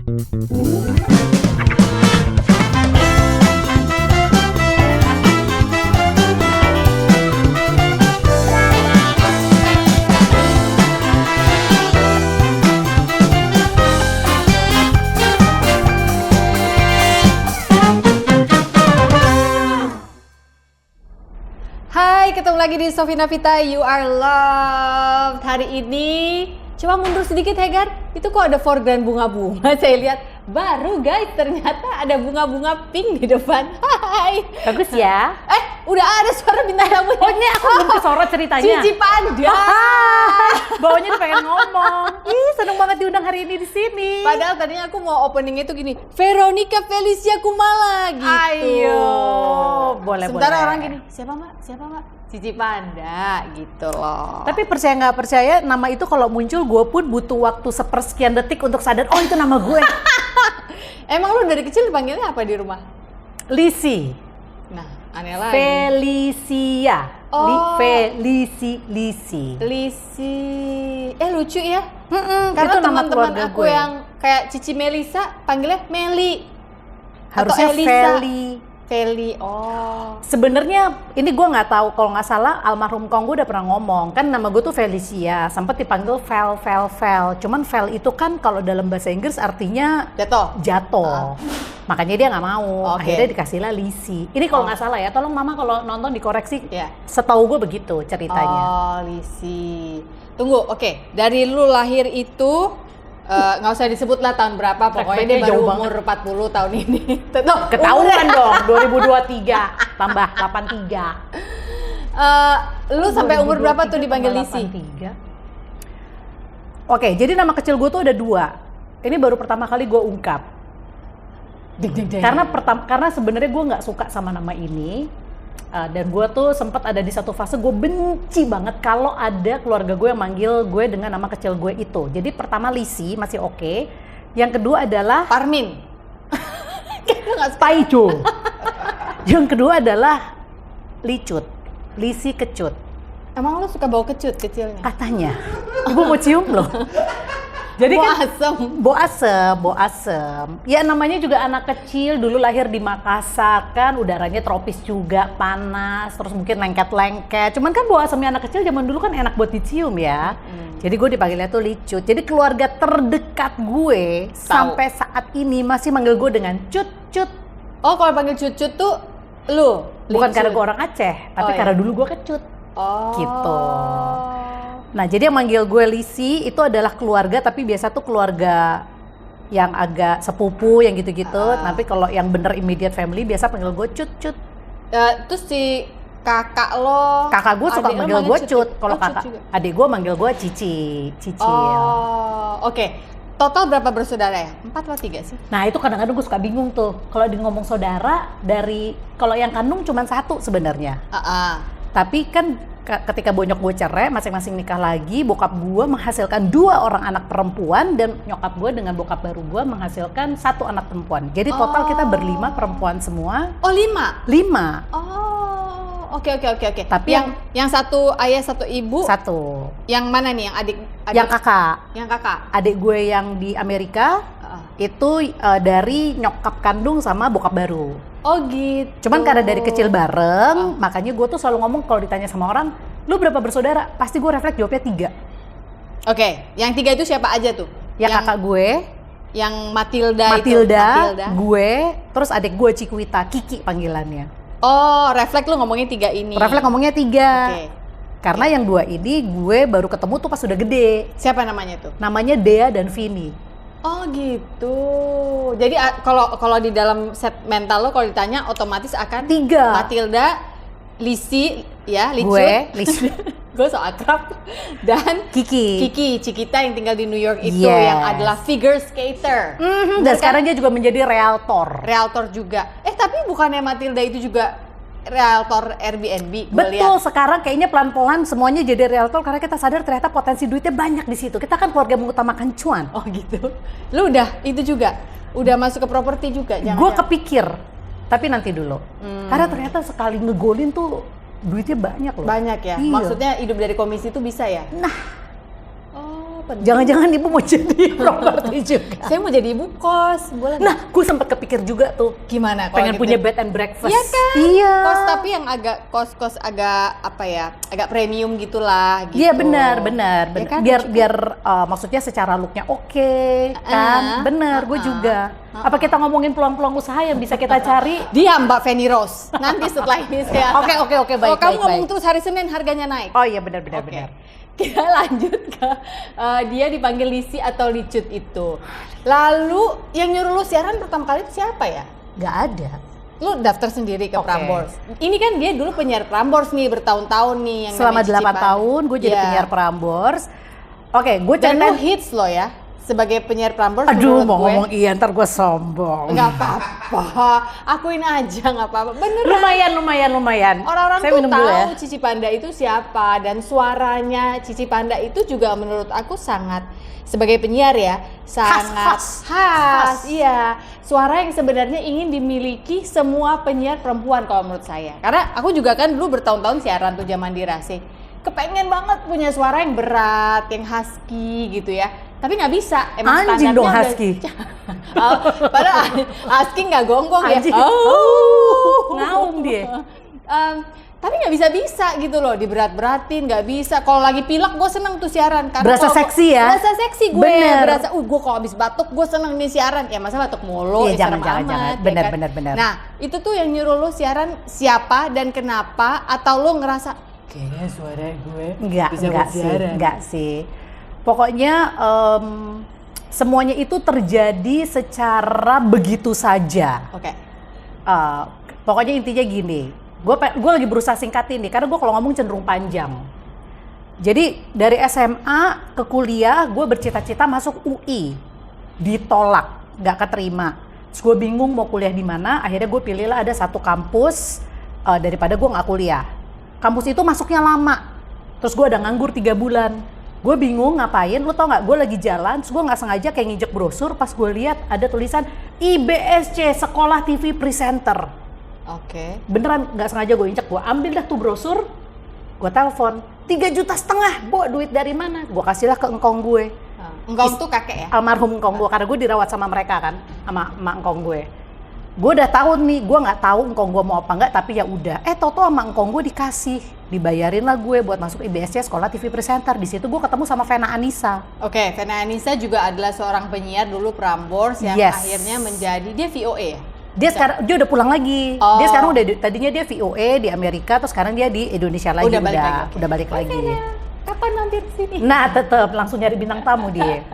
Hai, ketemu lagi di Sofina Vita, You Are Loved. Hari ini, coba mundur sedikit Hegar. Itu kok ada foreground bunga-bunga, saya lihat. Baru guys, ternyata ada bunga-bunga pink di depan. Hai. Bagus ya. Udah ada suara bintang tamu. Oh ini aku belum kesorot ceritanya. Cici Panda. Bawanya tuh pengen ngomong. Ih, seneng banget diundang hari ini di sini. Padahal tadinya aku mau opening itu gini, Veronica Felicia Kumala gitu. Ayo, boleh. Sementara orang gini, siapa mbak? Cici Panda gitu loh. Tapi percaya nggak percaya, nama itu kalau muncul gue pun butuh waktu sepersekian detik untuk sadar, oh itu nama gue. Emang lu dari kecil dipanggilnya apa di rumah? Lisi. Nah, aneh lagi. Felicia. Oh. Lisi. Lisi. Lucu ya. Karena itu nama teman-teman keluarga aku gue. yang kayak Cici Melisa panggilnya Meli. Harusnya atau Elisa. Feli. Oh. Sebenarnya ini gue nggak tahu, kalau nggak salah almarhum Kong gue udah pernah ngomong kan nama gue tuh Felicia, sempat dipanggil Vel. Cuman Vel itu kan kalau dalam bahasa Inggris artinya jatuh. Makanya dia nggak mau. Oke. Akhirnya dikasihlah Lisi. Ini kalau nggak salah ya, tolong mama kalau nonton dikoreksi. Iya. Setahu gue begitu ceritanya. Oh, Lisi. Tunggu, oke. Dari lu lahir itu nggak usah disebut lah tahun berapa, pokoknya dia baru jauh umur 40 tahun ini. Tuh, Ketahuan dong, 2023 tambah 83. Lu sampai umur berapa tuh dipanggil Lisi? 83. Oke, jadi nama kecil gue tuh ada 2. Ini baru pertama kali gue ungkap. Karena sebenarnya gue nggak suka sama nama ini. Dan gue tuh sempat ada di satu fase gue benci banget kalau ada keluarga gue yang manggil gue dengan nama kecil gue itu. Jadi pertama Lisi masih oke. Yang kedua adalah Parmin. Paijo. Yang kedua adalah Licut. Lisi Kecut. Emang lu suka bau kecut kecilnya? Katanya. Ibu mau cium loh. Jadi Bau kan asem. Bau asem. Ya namanya juga anak kecil, dulu lahir di Makassar kan, udaranya tropis juga, panas, terus mungkin lengket-lengket. Cuman kan bau asemnya anak kecil zaman dulu kan enak buat dicium ya. Jadi gue dipanggilnya tuh Licut. Jadi keluarga terdekat gue sampai saat ini masih manggil gue dengan Cut. Oh, kalau panggil Cut tuh lu? Bukan Licut. karena gue orang Aceh, tapi karena dulu gue kecut. Oh. Gitu. Nah, jadi yang manggil gue Lisi itu adalah keluarga, tapi biasa tuh keluarga yang agak sepupu yang gitu-gitu. Tapi kalau yang bener immediate family biasa panggil gue Cut. Terus si kakak lo? Kakak gue suka manggil gue Cut. Kalau kakak, juga. adik gue manggil gue Cicil. Oh, oke. Total berapa bersaudara ya? 4 atau 3 sih? Nah, itu kadang-kadang gue suka bingung tuh. Kalau di ngomong saudara, kalau yang kandung cuma 1 sebenarnya. Tapi kan ketika bonyok gue cerai, masing-masing nikah lagi, bokap gue menghasilkan 2 orang anak perempuan dan nyokap gue dengan bokap baru gue menghasilkan 1 anak perempuan. Jadi total kita berlima perempuan semua. Oh, 5? 5. Oh, oke. Tapi yang satu ayah satu ibu? 1. Yang mana nih? Yang adik? Yang kakak. Yang kakak? Adik gue yang di Amerika itu dari nyokap kandung sama bokap baru. Oh gitu. Cuman karena dari kecil bareng, makanya gue tuh selalu ngomong kalau ditanya sama orang, lu berapa bersaudara? Pasti gue refleks jawabnya 3. Oke, yang 3 itu siapa aja tuh? Yang kakak gue, yang Matilda, gue, terus adik gue Cikwita, Kiki panggilannya. Oh, refleks lu ngomongnya 3 ini. Refleks ngomongnya 3. Oke. Karena yang 2 ini gue baru ketemu tuh pas udah gede. Siapa namanya tuh? Namanya Dea dan Vini. Oh gitu. Jadi kalau di dalam set mental lo kalau ditanya otomatis akan 3. Matilda, Lisi, ya, Licut. Gue, Lisi. Gue so akrab. Dan Kiki, Cikita yang tinggal di New York itu yang adalah figure skater. Dan sekarang dia juga menjadi realtor. Realtor juga. Tapi bukannya Matilda itu juga realtor Airbnb? Betul, sekarang kayaknya pelan-pelan semuanya jadi realtor karena kita sadar ternyata potensi duitnya banyak di situ. Kita kan keluarga mengutamakan cuan. Oh gitu. Lu udah itu juga? Udah masuk ke properti juga? Gue kepikir, tapi nanti dulu. Karena ternyata sekali ngegolin tuh duitnya banyak loh. Banyak ya? Iya. Maksudnya hidup dari komisi itu bisa ya? Nah. Oh, apa? Jangan-jangan ibu mau jadi properti juga. Saya mau jadi ibu kos, boleh nggak? Nah, gue sempet kepikir juga tuh. Gimana kalau Pengen gitu? punya bed and breakfast. Iya kan? Iya. Kos tapi yang agak kos agak apa ya? Agak premium gitulah gitu. Iya benar. Ya kan? Biar maksudnya secara looknya oke, kan? Bener, gue juga. Apa kita ngomongin peluang-peluang usaha yang bisa kita cari? Diam Mbak Feni Rose. Nanti setelah ini saya Oke, baik, Oh, kamu baik, ngomong baik. terus hari Senin harganya naik. Oh iya benar. Oke. Kita lanjut ke dia dipanggil Lisi atau Licut itu. Lalu yang nyuruh lu siaran pertama kali itu siapa ya? Nggak ada. Lu daftar sendiri ke Oke. Prambors. Ini kan dia dulu penyiar Prambors nih bertahun-tahun nih yang Selama namanya 8 Cici tahun gue jadi Iya. penyiar Prambors. Oke, gue Dan lu ceritain. hits lo ya sebagai penyiar Prambors. Aduh, menurut mau gue. ngomong iya ntar gue sombong. Nggak apa-apa, akuin aja nggak apa-apa. Beneran. Lumayan. Orang-orang Saya tuh minum tahu dulu ya. Cici Panda itu siapa dan suaranya Cici Panda itu juga menurut aku sangat sebagai penyiar ya sangat khas. Iya, suara yang sebenarnya ingin dimiliki semua penyiar perempuan kalau menurut saya. Karena aku juga kan dulu bertahun-tahun siaran tuh zaman di Rasi. Kepengen banget punya suara yang berat, yang husky gitu ya. Tapi nggak bisa, emang Anjing dong standarnya husky. Oh, padahal husky nggak gonggong ya. Anjing. Oh. Ngaum dia. Tapi nggak bisa gitu loh, diberat-beratin nggak bisa. Kalau lagi pilek gue seneng tuh siaran. Karena Berasa kalau- seksi ya? Berasa seksi gue. Bener. Berasa, gue kalau habis batuk gue seneng nih siaran. Ya masa batuk mulu, Iya, serem jangan. amat, ya Bener, kan? bener. Nah itu tuh yang nyuruh lu siaran siapa dan kenapa? Atau lu ngerasa kayaknya suara gue Enggak sih. Pokoknya semuanya itu terjadi secara begitu saja. Oke. Pokoknya intinya gini, gue lagi berusaha singkatin nih, karena gue kalau ngomong cenderung panjang. Jadi dari SMA ke kuliah, gue bercita-cita masuk UI, ditolak, nggak keterima. Terus gue bingung mau kuliah di mana, akhirnya gue pilihlah ada satu kampus daripada gue nggak kuliah. Kampus itu masuknya lama, terus gue ada nganggur 3 bulan. Gue bingung ngapain, lo tau nggak? Gue lagi jalan, terus gue nggak sengaja kayak nginjek brosur, pas gue lihat ada tulisan IBSC Sekolah TV Presenter. Oke. Beneran nggak sengaja gue injek, gue ambil dah tuh brosur, gue telepon 3,5 juta, bawa duit dari mana? Gue kasihlah ke engkong gue, Engkau tuh kakek ya? almarhum engkong gue, karena gue dirawat sama mereka kan, sama emak engkong gue. Gue udah tahu nih, gue nggak tahu engkong gue mau apa enggak, tapi ya udah. Toto sama engkong gue dikasih, dibayarin lah gue buat masuk IBSC Sekolah TV Presenter. Di situ gue ketemu sama Vena Anissa. Oke, Vena Anissa juga adalah seorang penyiar dulu Prambors yang Yes. akhirnya menjadi dia VOA ya? Dia udah pulang lagi. Oh. Dia sekarang tadinya dia VOA di Amerika, terus sekarang dia di Indonesia lagi. Udah balik lagi. lagi. Kapan mampir sini? Nah, tetep langsung nyari bintang tamu dia.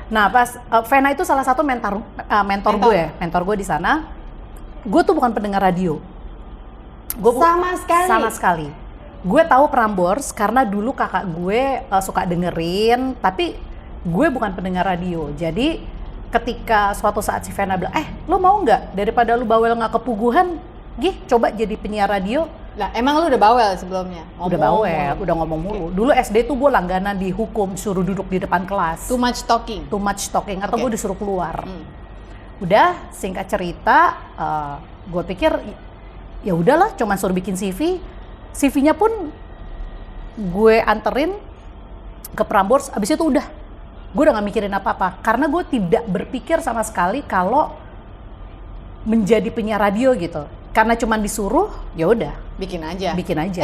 Nah, pas Vena itu salah satu mentor gue di sana. Gue tuh bukan pendengar radio. Sama sekali. Gue tahu Prambors karena dulu kakak gue suka dengerin, tapi gue bukan pendengar radio. Jadi ketika suatu saat si Vena bilang, lo mau nggak daripada lu bawel nggak kepuguhan, coba jadi penyiar radio. Lah, emang lu udah bawel sebelumnya? Udah bawel, udah ngomong mulu. Dulu SD tuh gue langganan dihukum, suruh duduk di depan kelas. Too much talking. Too much talking, atau Oke. gue disuruh keluar. Udah, singkat cerita, gue pikir ya udahlah, cuma suruh bikin CV. CV-nya pun gue anterin ke Prambors. Abis itu udah, gue udah gak mikirin apa-apa, karena gue tidak berpikir sama sekali kalau menjadi penyiar radio gitu. Karena cuma disuruh, ya udah Bikin aja.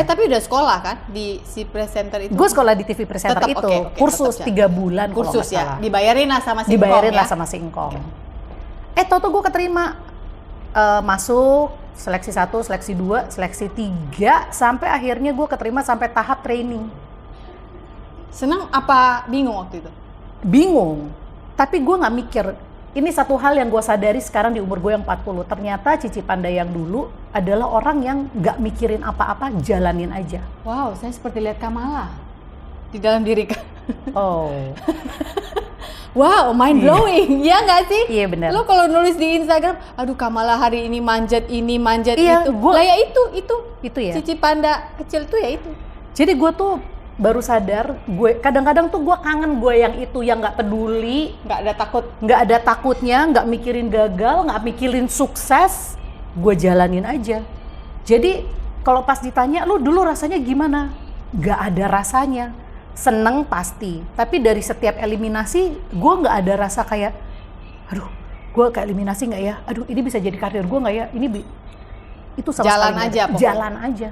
Tapi udah sekolah kan di si presenter itu? gue sekolah di TV Presenter Tetap, itu, oke, kursus tetap 3 bulan kalau kursus nggak ya. salah. Dibayarin lah sama si Dibayarin Ngkong lah ya? sama si Ngkong. Toto gue keterima, masuk seleksi 1, seleksi 2, seleksi 3, sampai akhirnya gue keterima sampai tahap training. Senang apa bingung waktu itu? Bingung, tapi gue nggak mikir. Ini satu hal yang gue sadari sekarang di umur gue yang 40. Ternyata Cici Panda yang dulu adalah orang yang nggak mikirin apa-apa, jalanin aja. Wow, saya seperti lihat Kamala di dalam diri. Oh, Wow, mind blowing, ya nggak sih? Iya, benar. Lo kalau nulis di Instagram, aduh Kamala hari ini manjat Iya, itu. gua- Lah ya itu ya. Cici Panda kecil tuh ya itu. Jadi gue tuh baru sadar, gue kadang-kadang tuh gue kangen gue yang itu, yang nggak peduli, Nggak ada takut. nggak ada takutnya, nggak mikirin gagal, nggak mikirin sukses, gue jalanin aja. Jadi kalau pas ditanya, lu dulu rasanya gimana? Nggak ada rasanya. seneng pasti, tapi dari setiap eliminasi gue nggak ada rasa kayak, aduh, gue ke eliminasi nggak ya? Aduh, ini bisa jadi karir gue nggak ya? Itu sama Jalan sekali nggak aja ada. pokoknya. Jalan aja.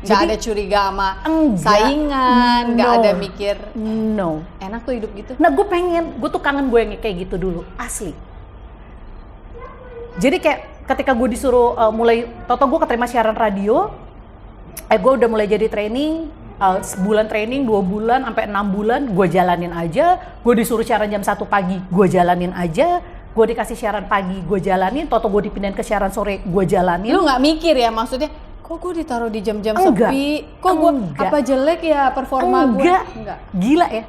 Nggak Jadi, ada curiga sama enggak. saingan, nggak No. ada mikir No. enak tuh hidup gitu. Nah, gue tuh kangen gue yang kayak gitu dulu, asli. Jadi kayak ketika gue disuruh toto gue keterima siaran radio, gue udah mulai jadi training, sebulan training, 2 bulan, sampai 6 bulan, gue jalanin aja. Gue disuruh siaran jam 1 pagi, gue jalanin aja. Gue dikasih siaran pagi, gue jalanin. Toto gue dipindahin ke siaran sore, gue jalanin. Lu nggak mikir ya maksudnya, kok gue ditaruh di jam-jam Enggak. sepi? Kok gue Enggak. apa jelek ya performa gue? Enggak. Gila ya.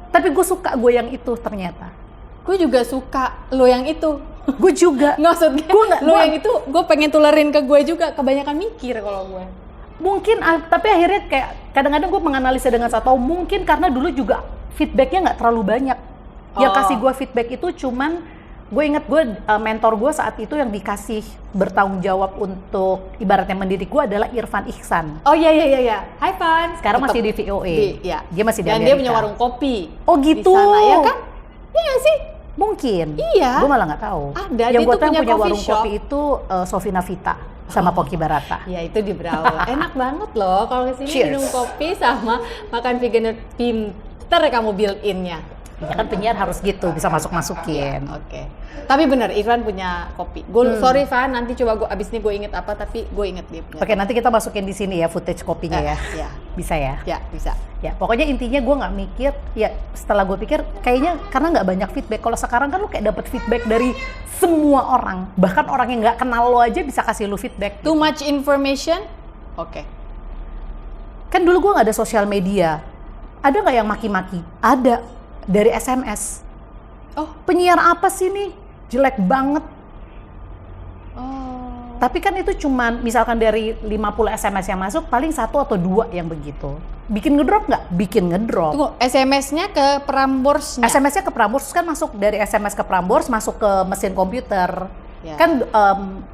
Tapi gue suka gue yang itu ternyata. Gue juga suka lo yang itu. Gue juga. Maksudnya lo gua- yang itu gue pengen tulerin ke gue juga. Kebanyakan mikir kalau gue. Mungkin, tapi akhirnya kayak kadang-kadang gue menganalisa dengan atau mungkin karena dulu juga feedbacknya nggak terlalu banyak. Yang Oh. kasih gue feedback itu cuman, gue inget mentor gue saat itu yang dikasih bertanggung jawab untuk ibaratnya mendidik gue adalah Irfan Ihsan. Oh iya. Hai Fan. Sekarang Tetep masih di VOA. Iya. Dia masih di Dan Amerika. dia punya warung kopi. Oh gitu. Di sana ya kan? Iya nggak sih? Mungkin. Iya. Gue malah nggak tahu. Ada, Yang dia gue tuh tahu yang punya punya coffee warung shop. kopi itu Sofina Vita sama Pocky Barata. Ya itu di Berawal. Enak banget loh kalau kesini Cheers. minum kopi sama makan vegan. Pinter kamu built-innya. Ya kan penyiar harus gitu, bisa masuk-masukin. Oke. Tapi bener, Irfan punya kopi. Sorry Van, nanti coba gue abis ini gue inget apa, tapi gue inget dia punya. Oke, nanti kita masukin di sini ya footage kopinya ya. Ya, Bisa ya? ya bisa. Ya, pokoknya intinya gue nggak mikir, ya setelah gue pikir kayaknya karena nggak banyak feedback. Kalau sekarang kan lu kayak dapet feedback dari semua orang, bahkan orang yang nggak kenal lo aja bisa kasih lu feedback. Too much information? Oke. Kan dulu gue nggak ada sosial media. Ada nggak yang maki-maki? Ada, dari SMS. Oh, Penyiar apa sih nih? Jelek banget. oh. Tapi kan itu cuman misalkan dari 50 SMS yang masuk paling 1 atau 2 yang begitu. Bikin ngedrop nggak? Bikin ngedrop. Tunggu, SMS-nya ke Prambors-nya? SMS-nya ke Prambors kan masuk dari SMS ke Prambors masuk ke mesin komputer. Ya. Kan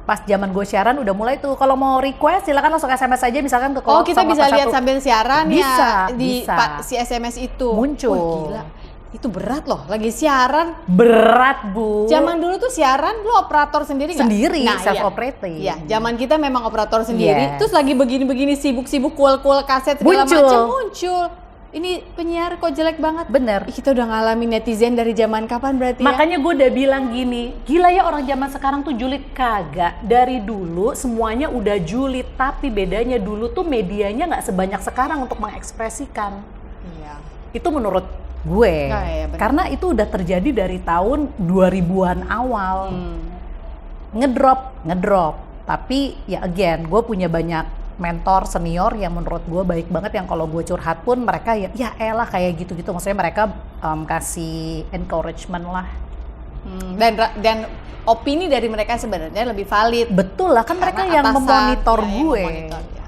pas zaman gue siaran udah mulai tuh kalau mau request silakan langsung SMS aja misalkan ke Oh, kita bisa 081. lihat sambil siaran Bisa, ya di bisa. si SMS itu. Muncul. Wah, gila. Itu berat loh, lagi siaran. Berat, Bu. Zaman dulu tuh siaran lu operator sendiri nggak? Sendiri, Nah, self iya. operating. Iya, zaman kita memang operator sendiri. Yes. Terus lagi begini-begini sibuk-sibuk kual-kual kaset segala Muncul. macam muncul. Ini penyiar kok jelek banget. Bener. Ih, kita udah ngalamin netizen dari zaman kapan berarti ya? Makanya gue udah bilang gini, gila ya orang zaman sekarang tuh julid kagak. Dari dulu semuanya udah julid, tapi bedanya dulu tuh medianya nggak sebanyak sekarang untuk mengekspresikan. Iya. Itu menurut gue. Nah, iya, benar. Karena itu udah terjadi dari tahun 2000-an awal. Ngedrop. Tapi ya again, gue punya banyak mentor senior yang menurut gue baik banget, yang kalau gue curhat pun mereka ya elah kayak gitu-gitu. Maksudnya mereka kasih encouragement lah. Dan opini dari mereka sebenarnya lebih valid. Betul lah, kan mereka Karena yang atasan, memonitor ya, yang gue. memonitor, ya.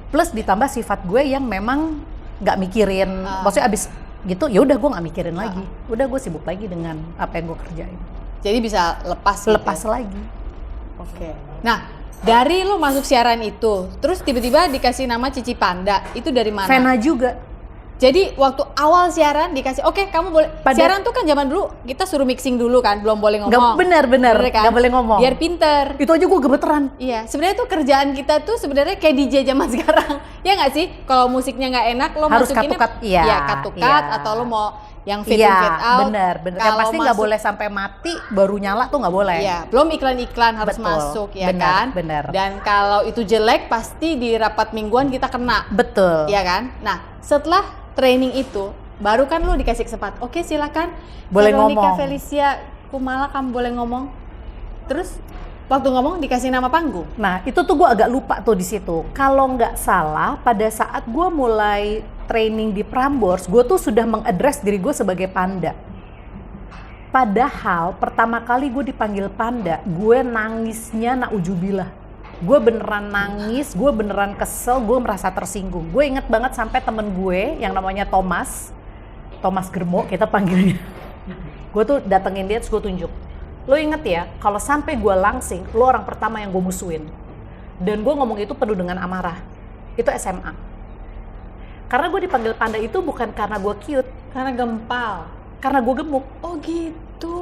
Plus ditambah sifat gue yang memang nggak mikirin, maksudnya abis gitu ya udah gue nggak mikirin lagi. Udah gue sibuk lagi dengan apa yang gue kerjain. Jadi bisa lepas gitu. Lepas lagi. Oke. Nah, dari lo masuk siaran itu, terus tiba-tiba dikasih nama Cici Panda, itu dari mana? Vena juga. Jadi waktu awal siaran dikasih, oke kamu boleh, siaran tuh kan zaman dulu kita suruh mixing dulu kan, belum boleh ngomong. Bener, kan? nggak boleh ngomong. Biar pinter. Itu aja gue gemeteran. Iya, sebenarnya tuh kerjaan kita tuh sebenarnya kayak DJ zaman sekarang. Ya nggak sih? Kalau musiknya nggak enak, lo Harus masukinnya cut to cut, iya, ya cut to cut, iya. atau lo mau yang fade in fade out. Bener. Yang Kalau pasti nggak masuk- boleh sampai mati baru nyala tuh nggak boleh. Iya, belum iklan-iklan harus Betul, masuk ya benar, kan? benar. Dan kalau itu jelek pasti di rapat mingguan kita kena. Betul. Iya kan? Nah, setelah training itu baru kan lu dikasih kesempatan. Oke, silakan. Boleh Veronica ngomong. Felicia Kumala kamu boleh ngomong. Terus waktu ngomong dikasih nama panggung. Nah, itu tuh gue agak lupa tuh di situ. Kalau nggak salah, pada saat gue mulai training di Prambors, gue tuh sudah mengadres diri gue sebagai panda. Padahal pertama kali gue dipanggil panda, gue nangisnya naujubillah. Gue beneran nangis, gue beneran kesel, gue merasa tersinggung. Gue inget banget sampai temen gue yang namanya Thomas Germo kita panggilnya. Gue tuh datengin dia terus gue tunjuk. Lo inget ya, kalau sampai gue langsing, lo orang pertama yang gue musuhin. Dan gue ngomong itu penuh dengan amarah. Itu SMA. Karena gue dipanggil panda itu bukan karena gue cute, Karena gempal. karena gue gemuk. Oh gitu.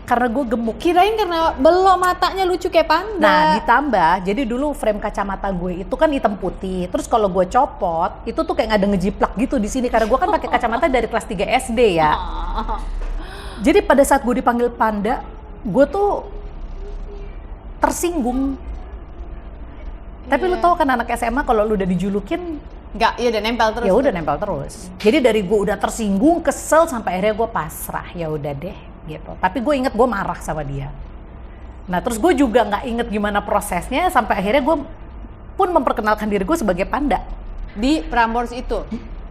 Karena gue gemuk. Kirain karena belok matanya lucu kayak panda. Nah, ditambah, jadi dulu frame kacamata gue itu kan hitam putih. Terus kalau gue copot, itu tuh kayak nggak ada ngejiplak gitu di sini. Karena gue kan pakai kacamata dari kelas 3 SD ya. Jadi pada saat gue dipanggil panda, gue tuh tersinggung. Tapi lu tau kan anak SMA kalau lu udah dijulukin, Enggak, iya udah nempel terus. ya udah nempel terus. Jadi dari gue udah tersinggung, kesel, sampai akhirnya gue pasrah. Ya udah deh, gitu. Tapi gue inget gue marah sama dia. Nah terus gue juga nggak inget gimana prosesnya, sampai akhirnya gue pun memperkenalkan diri gue sebagai panda. Di Prambors itu.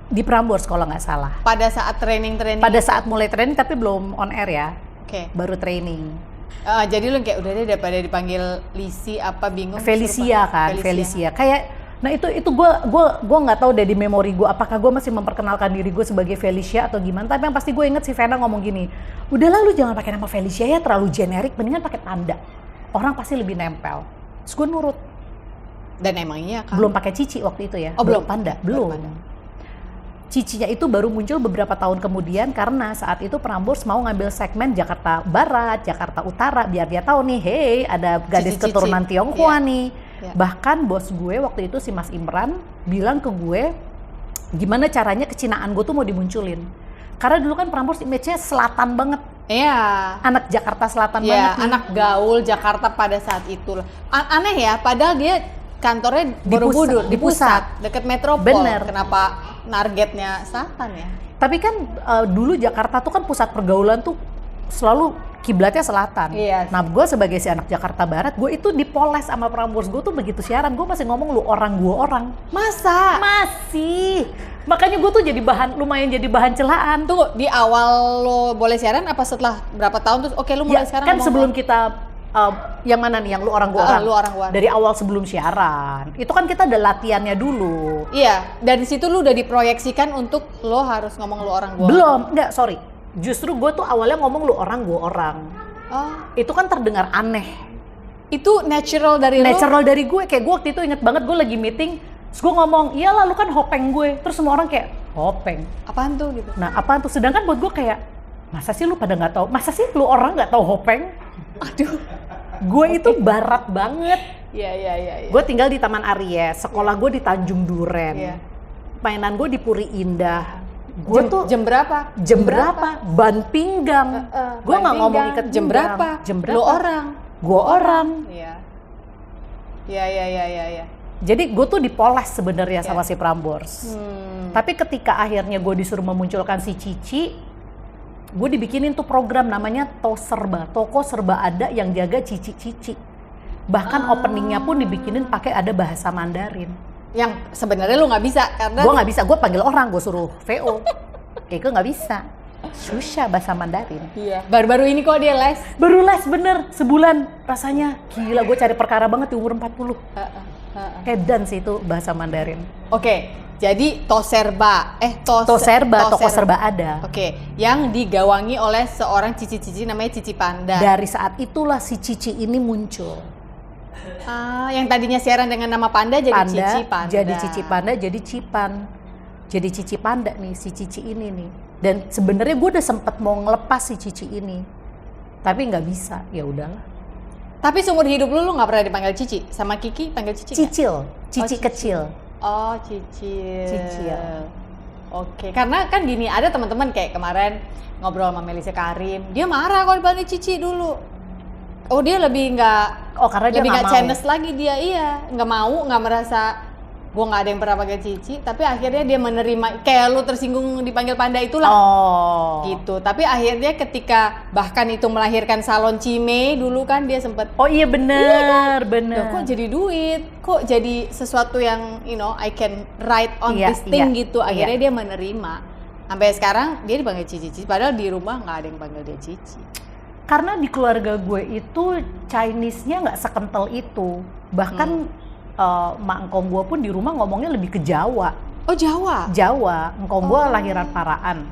Di Prambors kalau nggak salah. Pada saat training. Pada saat mulai training, tapi belum on air ya. Oke. Baru training. Jadi lu kayak udah deh daripada dipanggil Lisi apa bingung. Felicia suruh kan, Felicia. Kayak, nah itu gue nggak tahu deh di memori gue apakah gue masih memperkenalkan diri gue sebagai Felicia atau gimana. Tapi yang pasti gue inget si Vena ngomong gini, udahlah lu jangan pakai nama Felicia ya, terlalu generik, mendingan pakai panda. Orang pasti lebih nempel. Terus gue nurut. Dan emang iya kan. Belum pakai Cici waktu itu ya. Oh, belum. Panda, Belum belum. panda. Cicinya itu baru muncul beberapa tahun kemudian karena saat itu Prambors mau ngambil segmen Jakarta Barat, Jakarta Utara, biar dia tahu nih, hey ada gadis Cici-cici. keturunan Tionghoa Iya. nih. Iya. Bahkan bos gue waktu itu si Mas Imran bilang ke gue, gimana caranya kecinaan gue tuh mau dimunculin. Karena dulu kan Prambors image-nya selatan banget, Iya. anak Jakarta Selatan banget Ya, nih. anak gaul Jakarta pada saat itu. Aneh ya, padahal dia kantornya Di Borobudur, pusat, di pusat. dekat Metropol. Bener. Kenapa targetnya selatan ya? Tapi kan dulu Jakarta tuh kan pusat pergaulan tuh selalu kiblatnya selatan. Iya sih. Nah gue sebagai si anak Jakarta Barat, gue itu dipoles sama Prambors. Gue tuh begitu siaran, gue masih ngomong lu orang, gue orang. Masa? Masih. Makanya gue tuh lumayan jadi bahan celaan. Tunggu, di awal lo boleh siaran apa setelah berapa tahun terus oke lu mulai Ya, sekarang kan ngomong sebelum kita yang mana nih, yang lu orang gue orang? lu orang, gua orang. Dari awal sebelum siaran, itu kan kita ada latihannya dulu. Iya, dari situ lu udah diproyeksikan untuk lo harus ngomong lu orang gua. Belum, enggak, sorry. Justru gue tuh awalnya ngomong lu orang, gue orang. Oh, Itu kan terdengar aneh. itu natural dari lo. Natural dari gue, kayak gue waktu itu inget banget gue lagi meeting, terus gue ngomong, iyalah lu kan hopeng gue. Terus semua orang kayak, hopeng? Apaan tuh gitu? Nah apaan tuh? Sedangkan buat gue kayak, masa sih lu pada nggak tahu? Masa sih lu orang nggak tahu hopeng? Aduh. Gue itu barat banget. Iya. Gue tinggal di Taman Aries, sekolah gue di Tanjung Duren. Iya. Mainan gue di Puri Indah. Gue tuh Jam berapa? jam berapa? Ban pinggang. Gue nggak ngomong ikat jam pinggang. berapa? Jam berapa? Lo orang. Gue orang. Iya. Iya. Jadi gue tuh dipoles sebenarnya sama Iya. si Prambors. Hmm. Tapi ketika akhirnya gue disuruh memunculkan si Cici, gue dibikinin tuh program namanya Toko Serba Ada yang jaga Cici-Cici. Bahkan openingnya pun dibikinin pakai ada bahasa Mandarin. Yang sebenarnya lu nggak bisa karena Gue nggak bisa, gue panggil orang, gue suruh VO. Gue nggak bisa. Susah bahasa Mandarin. Iya. Baru-baru ini kok dia les. Baru les bener, sebulan. Rasanya gila, gue cari perkara banget di umur 40. Edan sih itu bahasa Mandarin. Oke, jadi Toserba. Toko Serba Ada. Oke, yang digawangi oleh seorang cici-cici namanya Cici Panda. Dari saat itulah si Cici ini muncul. Yang tadinya siaran dengan nama Panda jadi Panda, Cici Panda. jadi Cici Panda, jadi Cipan. Jadi Cici Panda nih, si Cici ini nih. Dan sebenarnya gue udah sempet mau ngelepas si Cici ini. Tapi nggak bisa, ya udahlah. Tapi seumur hidup lu nggak pernah dipanggil Cici? Sama Kiki panggil Cici nggak? Cicil, Cici Cici. kecil. Oh, Cicil. Cicil. Oke, karena kan gini, ada teman-teman kayak kemarin ngobrol sama Melisa Karim, dia marah kalau dipanggil Cici dulu. Oh, dia lebih nggak, Oh karena dia lebih nggak nggak mau. channels lagi dia, iya, nggak mau, nggak merasa gue nggak ada yang pernah panggil Cici, tapi akhirnya dia menerima, kayak lu tersinggung dipanggil Panda itulah. Oh. Gitu, tapi akhirnya ketika bahkan itu melahirkan salon Cime dulu kan dia sempet, Oh iya bener, "Loh, bener. kok jadi duit, kok jadi sesuatu yang I can write on Iya, this thing iya, gitu." Akhirnya dia menerima. Sampai sekarang dia dipanggil Cici, padahal di rumah nggak ada yang panggil dia Cici. Karena di keluarga gue itu Chinese-nya nggak sekental itu. Bahkan mak engkong gue pun di rumah ngomongnya lebih ke Jawa. Oh, Jawa? Jawa, engkong gue lahiran Paraan.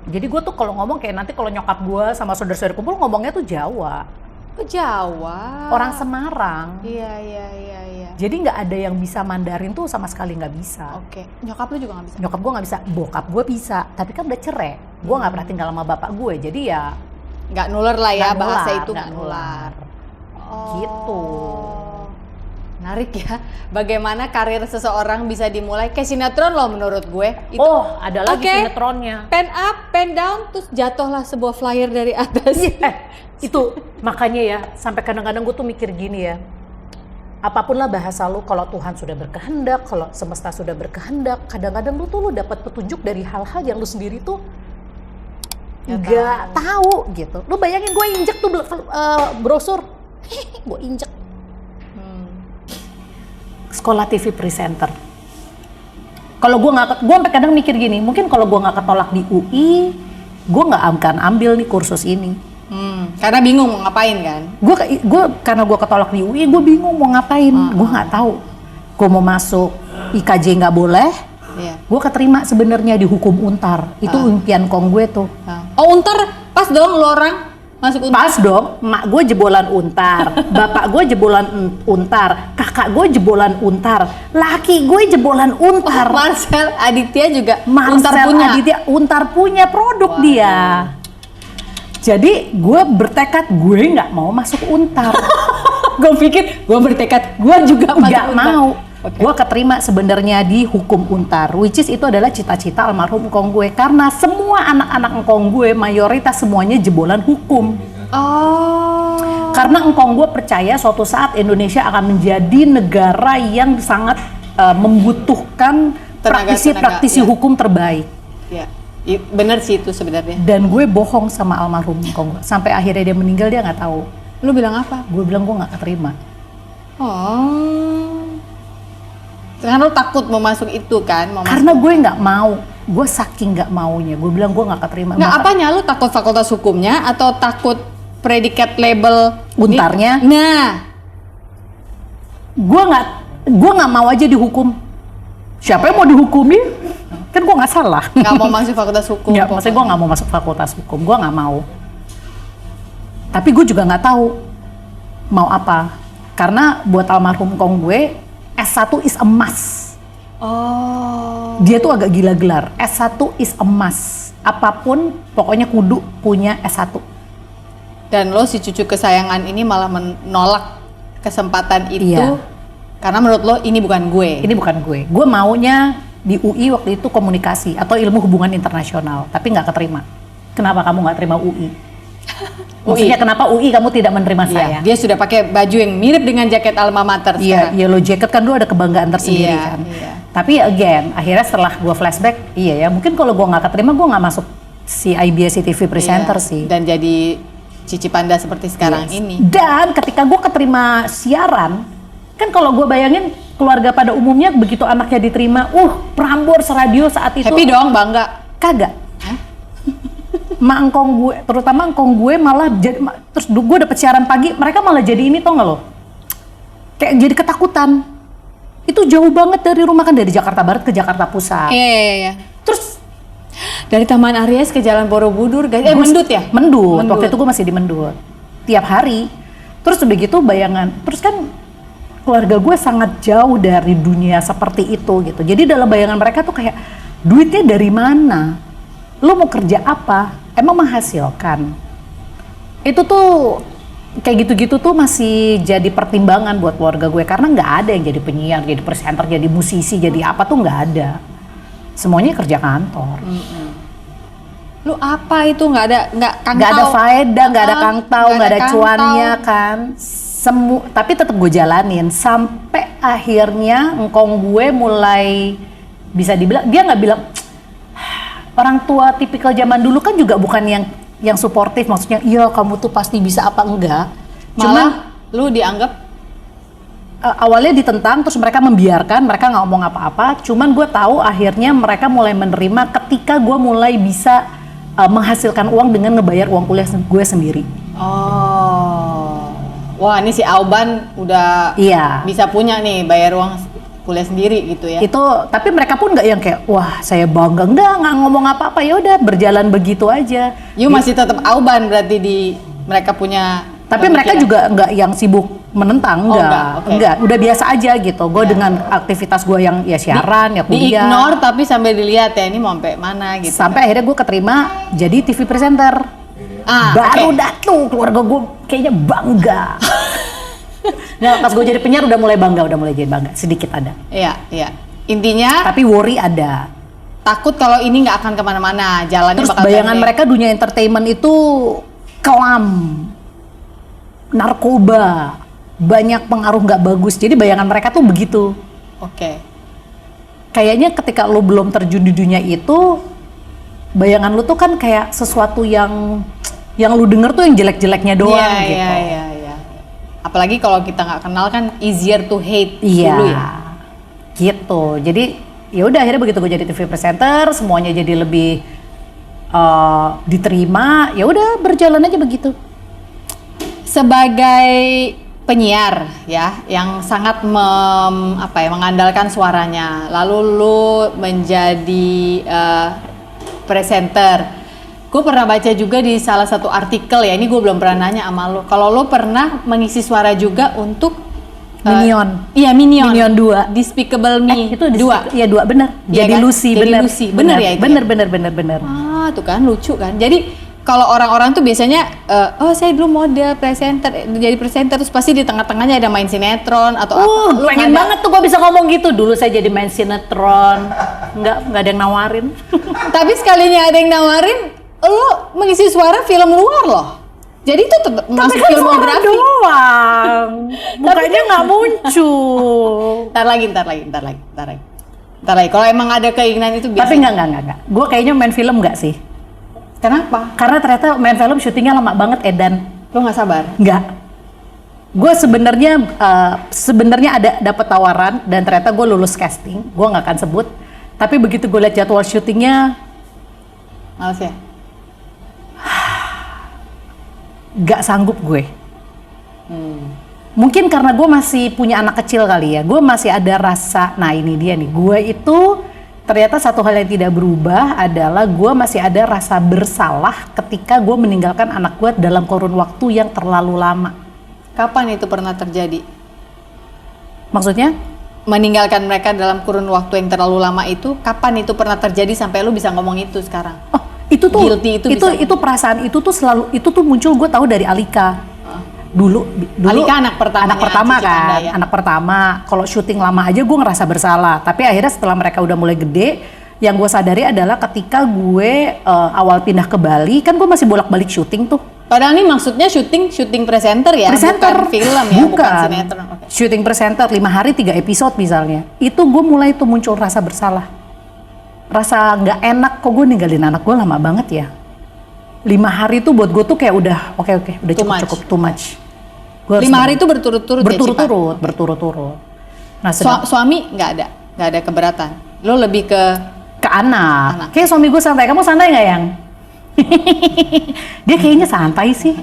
Jadi gue tuh kalau ngomong kayak nanti kalau nyokap gue sama saudara-saudara kumpul ngomongnya tuh Jawa. Oh, Jawa. Orang Semarang. Iya. Jadi nggak ada yang bisa Mandarin tuh sama sekali nggak bisa. Oke. Nyokap lu juga nggak bisa? Nyokap gue nggak bisa, bokap gue bisa. Tapi kan udah cerai. Gue nggak pernah tinggal sama bapak gue, jadi ya Nggak nular lah ya, nggak bahasa nular, itu nggak nggak nular. Gitu. Menarik ya, bagaimana karir seseorang bisa dimulai kayak sinetron loh menurut gue. Oh, ada lagi Oke. sinetronnya. Pen up, pen down, terus jatuhlah sebuah flyer dari atas. Itu makanya ya, sampai kadang-kadang gue tuh mikir gini ya. Apapun lah bahasa lu, kalau Tuhan sudah berkehendak, kalau semesta sudah berkehendak, kadang-kadang lu dapat petunjuk dari hal-hal yang lu sendiri tuh nggak tahu gitu. Lu bayangin gue injek tuh brosur, gue injek. Sekolah TV presenter. Kalau gue sampai kadang mikir gini, mungkin kalau gue nggak ketolak di UI, gue nggak akan ambil nih kursus ini. Karena bingung mau ngapain kan? Gue karena gue ketolak di UI, gue bingung mau ngapain. Gue nggak tahu. Gue mau masuk IKJ nggak boleh. Iya. Gue keterima sebenarnya di hukum Untar. Itu impian kong gue tuh. Oh, Untar pas dong lu orang masuk Untar. Pas dong, mak gue jebolan Untar, bapak gue jebolan Untar, kakak gue jebolan Untar, laki gue jebolan Untar. Marcel Aditya juga Marcel Untar punya. Aditya Untar punya produk dia. Jadi gue bertekad gue nggak mau masuk Untar. Gue pikir gue bertekad gue juga Nggak masuk Untar. mau. Okay. Gue keterima sebenarnya di hukum Untar, which is itu adalah cita-cita almarhum engkong gue, karena semua anak-anak engkong gue mayoritas semuanya jebolan hukum. Oh. Karena engkong gue percaya suatu saat Indonesia akan menjadi negara yang sangat membutuhkan praktisi-praktisi ya. hukum terbaik. Ya, bener sih itu sebenarnya. Dan gue bohong sama almarhum engkong gue. Sampai akhirnya dia meninggal, dia nggak tahu. Lu bilang apa? Gue bilang gue nggak keterima. Oh. Karena lu takut mau masuk itu kan? Karena gue nggak mau. Gue saking nggak maunya. Gue bilang gue nggak keterima. Nggak, apanya? Lu takut fakultas hukumnya atau takut predikat label Untarnya? Nah, gue nggak mau aja dihukum. Siapa yang mau dihukumi? Kan gue nggak salah. nggak mau masuk fakultas hukum. Nggak, maksudnya gue nggak mau masuk fakultas hukum. Gue nggak mau. Tapi gue juga nggak tahu mau apa. Karena buat almarhum kong gue, S1 is emas. Oh. Dia tuh agak gila gelar. S1 is emas. Apapun, pokoknya kudu punya S1. Dan lo si cucu kesayangan ini malah menolak kesempatan itu. Iya. Karena menurut lo ini bukan gue. Ini bukan gue. Gue maunya di UI waktu itu komunikasi atau ilmu hubungan internasional. Tapi nggak keterima. Kenapa kamu nggak terima UI? Maksudnya kenapa UI kamu tidak menerima saya? Dia sudah pakai baju yang mirip dengan jaket alma mater Iya, sekarang. yellow jacket kan dulu ada kebanggaan tersendiri Iya, kan. iya. Tapi again, akhirnya setelah gue flashback, iya ya, mungkin kalau gue nggak keterima, gue nggak masuk si IBS TV presenter Iya. sih. Dan jadi Cici Panda seperti sekarang Yes. ini. Dan ketika gue keterima siaran, kan kalau gue bayangin keluarga pada umumnya begitu anaknya diterima, Prambors Radio saat itu. Happy dong, bangga. Kagak. Mak engkong gue, terutama engkong gue malah jadi, terus gue dapet siaran pagi, mereka malah jadi ini, tau gak lo? Kayak jadi ketakutan. Itu jauh banget dari rumah, kan dari Jakarta Barat ke Jakarta Pusat. Iya. Terus Dari Taman Aries ke Jalan Borobudur, guys. Mendut ya? Mendut. Waktu itu gue masih di Mendut. Tiap hari. Terus udah gitu bayangan, terus kan keluarga gue sangat jauh dari dunia seperti itu gitu. Jadi dalam bayangan mereka tuh kayak, duitnya dari mana? Lo mau kerja apa? Emang menghasilkan? Itu tuh kayak gitu-gitu tuh masih jadi pertimbangan buat keluarga gue, karena nggak ada yang jadi penyiar, jadi presenter, jadi musisi, jadi apa tuh nggak ada. Semuanya kerja kantor. Lu apa itu? Nggak ada kangtau? Nggak ada faedah, nggak ada kangtau, nggak ada kangtau. cuannya kan. Tapi tetap gue jalanin sampai akhirnya engkong gue mulai bisa dibilang, dia nggak bilang, orang tua tipikal zaman dulu kan juga bukan yang suportif, maksudnya iya kamu tuh pasti bisa apa enggak. Malah lu dianggap awalnya ditentang, terus mereka membiarkan, mereka nggak ngomong apa-apa. Cuman gue tahu akhirnya mereka mulai menerima ketika gue mulai bisa menghasilkan uang dengan ngebayar uang kuliah gue sendiri. oh. Wah, ini si Auban udah Iya. bisa punya nih bayar uang kuliah sendiri gitu ya. Itu, tapi mereka pun nggak yang kayak, wah saya bangga, nggak ngomong apa-apa, ya udah berjalan begitu aja. You masih tetap Auban berarti mereka punya Tapi mereka juga nggak yang sibuk menentang, enggak, udah biasa aja gitu. Gue dengan aktivitas gue yang ya siaran, ya kuliah. Di-ignore tapi sambil dilihat ya ini mau sampai mana gitu. Sampai akhirnya gue keterima jadi TV presenter. Baru tuh keluarga gue kayaknya bangga. Nah pas gue jadi penyiar udah mulai jadi bangga, sedikit ada. Iya. Intinya. Tapi worry ada. Takut kalau ini nggak akan kemana-mana, jalannya terus bakal bayangan pendek. mereka dunia entertainment itu kelam, narkoba, banyak pengaruh nggak bagus. Jadi bayangan mereka tuh begitu. Oke. Kayaknya ketika lo belum terjun di dunia itu, bayangan lo tuh kan kayak sesuatu yang lo denger tuh yang jelek-jeleknya doang gitu. Iya. Apalagi kalau kita nggak kenal kan easier to hate Iya. dulu ya. Gitu. Jadi ya udah akhirnya begitu gue jadi TV presenter, semuanya jadi lebih diterima. Ya udah berjalan aja begitu. Sebagai penyiar ya yang sangat mengandalkan suaranya, lalu lu menjadi presenter. Gue pernah baca juga di salah satu artikel ya, ini gue belum pernah nanya sama lu. Kalau lu pernah mengisi suara juga untuk Minion. Iya, Minion 2. Despicable Me. Itu 2. Iya 2 bener. Iya Jadi kan? Lucy Jadi bener. Lucy. Bener ya itu. Bener. Ah, tuh kan lucu kan. Jadi kalau orang-orang tuh biasanya saya dulu model presenter, jadi presenter terus pasti di tengah-tengahnya ada main sinetron atau apa. Lu Pengen ada- banget tuh gue bisa ngomong gitu. Dulu saya jadi main sinetron. Nggak ada yang nawarin. Tapi sekalinya ada yang nawarin, lu mengisi suara film luar loh. Jadi itu tetap masuk Tapi kan suara filmografi. doang. Mukanya nggak muncul. Ntar lagi. Kalau emang ada keinginan itu biasa. Tapi enggak. Gue kayaknya main film nggak sih? Kenapa? Karena ternyata main film syutingnya lama banget Edan. Lu nggak sabar? Nggak. Gue sebenarnya ada dapat tawaran dan ternyata gue lulus casting. Gue nggak akan sebut. Tapi begitu gue lihat jadwal syutingnya, Males ya? nggak sanggup gue. Mungkin karena gue masih punya anak kecil kali ya. Gue masih ada rasa, nah ini dia nih. Gue itu ternyata satu hal yang tidak berubah adalah gue masih ada rasa bersalah ketika gue meninggalkan anak gue dalam kurun waktu yang terlalu lama. Kapan itu pernah terjadi? Maksudnya? Meninggalkan mereka dalam kurun waktu yang terlalu lama itu, kapan itu pernah terjadi sampai lu bisa ngomong itu sekarang? Oh, itu tuh Guilty itu bisa- perasaan itu tuh selalu itu tuh muncul gue tahu dari Alika. Dulu Alika anak pertamanya anak pertama Cici kan, Panda ya? anak pertama. Kalau syuting lama aja gue ngerasa bersalah. Tapi akhirnya setelah mereka udah mulai gede, yang gue sadari adalah ketika gue awal pindah ke Bali, kan gue masih bolak-balik syuting tuh. Padahal ini maksudnya syuting presenter ya, Presenter, bukan film ya, bukan sinetron. Oke. Syuting presenter 5 hari 3 episode misalnya. Itu gue mulai tuh muncul rasa bersalah. Rasa nggak enak, kok gue ninggalin anak gue lama banget ya. 5 hari tuh buat gue tuh kayak udah oke, udah cukup too much. 5 hari itu berturut-turut ya, Cipa? berturut-turut. Nah, Suami nggak ada keberatan. Lo lebih ke anak. Kayak suami gue santai. Kamu santai nggak yang? Dia kayaknya santai sih.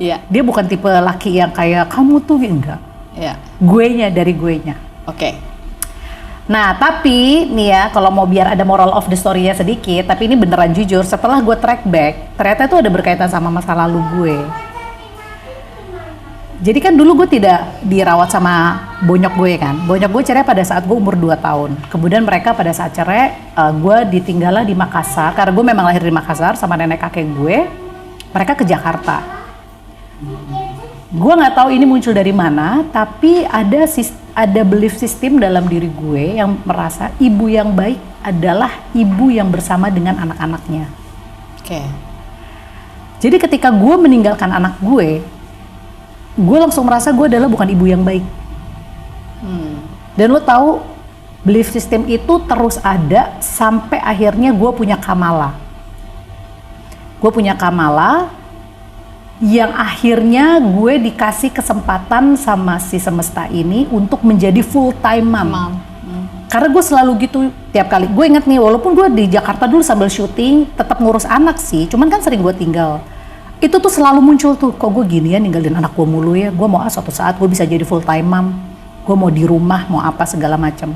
iya. Dia bukan tipe laki yang kayak kamu tuh enggak. Iya. Dari guenya. Oke. Nah, tapi nih ya, kalau mau biar ada moral of the story-nya sedikit, tapi ini beneran jujur, setelah gue track back, ternyata itu ada berkaitan sama masa lalu gue. Jadi kan dulu gue tidak dirawat sama bonyok gue kan. Bonyok gue cerai pada saat gue umur 2 tahun. Kemudian mereka pada saat cerai, gue ditinggallah di Makassar. Karena gue memang lahir di Makassar sama nenek kakek gue. Mereka ke Jakarta. Gue nggak tahu ini muncul dari mana, tapi ada belief system dalam diri gue yang merasa ibu yang baik adalah ibu yang bersama dengan anak-anaknya. Oke. Jadi ketika gue meninggalkan anak gue langsung merasa gue adalah bukan ibu yang baik. Dan lo tahu belief system itu terus ada sampai akhirnya gue punya Kamala. Gue punya Kamala yang akhirnya gue dikasih kesempatan sama si semesta ini untuk menjadi full time mom. Karena gue selalu gitu tiap kali. Gue inget nih, walaupun gue di Jakarta dulu sambil syuting tetap ngurus anak sih, cuman kan sering gue tinggal. Itu tuh selalu muncul tuh, kok gue gini ya ninggalin anak gue mulu ya. Gue mau suatu saat gue bisa jadi full time mom. Gue mau di rumah, mau apa segala macam.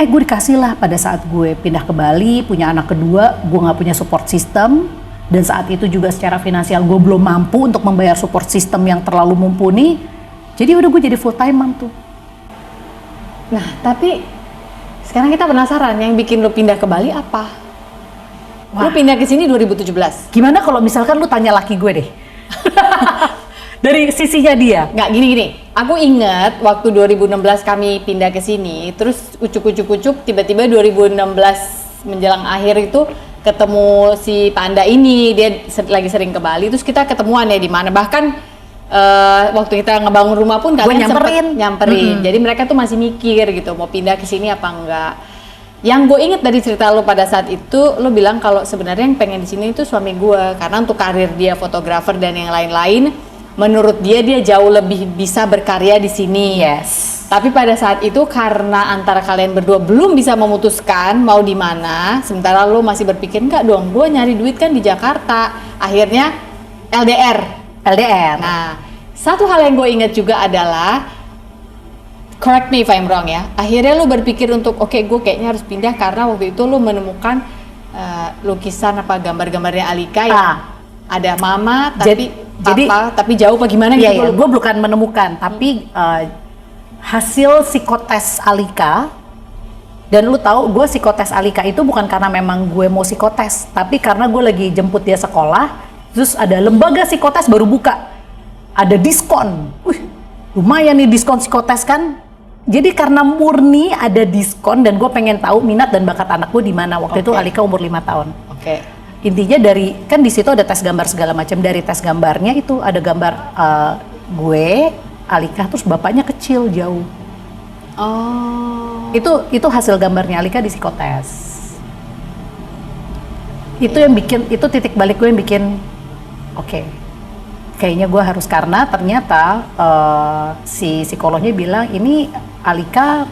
Gue dikasih lah pada saat gue pindah ke Bali, punya anak kedua, gue nggak punya support system. Dan saat itu juga secara finansial gue belum mampu untuk membayar support system yang terlalu mumpuni. Jadi udah gue jadi full time mom tuh. Nah, tapi sekarang kita penasaran, yang bikin lo pindah ke Bali apa? Lo pindah ke sini 2017. Gimana kalau misalkan lu tanya laki gue deh? Dari sisinya dia. Nggak, gini. Aku ingat waktu 2016 kami pindah ke sini, terus ucuk-ucuk tiba-tiba 2016 menjelang akhir itu ketemu si Panda ini, dia lagi sering ke Bali, terus kita ketemuan ya di mana. Bahkan waktu kita ngebangun rumah pun kalian nyamperin. Jadi mereka tuh masih mikir gitu mau pindah ke sini apa enggak. Yang gue inget dari cerita lo pada saat itu, lo bilang kalau sebenarnya yang pengen di sini itu suami gue, karena untuk karir dia fotografer dan yang lain-lain, menurut dia jauh lebih bisa berkarya di sini. Yes. Tapi pada saat itu karena antara kalian berdua belum bisa memutuskan mau di mana, sementara lo masih berpikir enggak dong, gue nyari duit kan di Jakarta. Akhirnya LDR. Nah, satu hal yang gue ingat juga adalah, correct me if I'm wrong ya, akhirnya lo berpikir untuk oke, gue kayaknya harus pindah karena waktu itu lo menemukan lukisan apa gambar-gambarnya Alika yang ada mama tapi papa tapi jauh apa gimana gitu. Iya, gue bukan menemukan, tapi hasil psikotes Alika. Dan lu tahu gue psikotes Alika itu bukan karena memang gue mau psikotes, tapi karena gue lagi jemput dia sekolah, terus ada lembaga psikotes baru buka, ada diskon. Lumayan nih diskon psikotes kan. Jadi karena murni ada diskon dan gue pengen tahu minat dan bakat anak gue di mana. Waktu itu Alika umur 5 tahun. Intinya dari, kan di situ ada tes gambar segala macam. Dari tes gambarnya itu ada gambar gue, Alika, terus bapaknya kecil jauh. Itu hasil gambarnya Alika di psikotes. Itu yang bikin, itu titik balik gue yang bikin oke, kayaknya gue harus, karena ternyata si psikolognya bilang ini Alika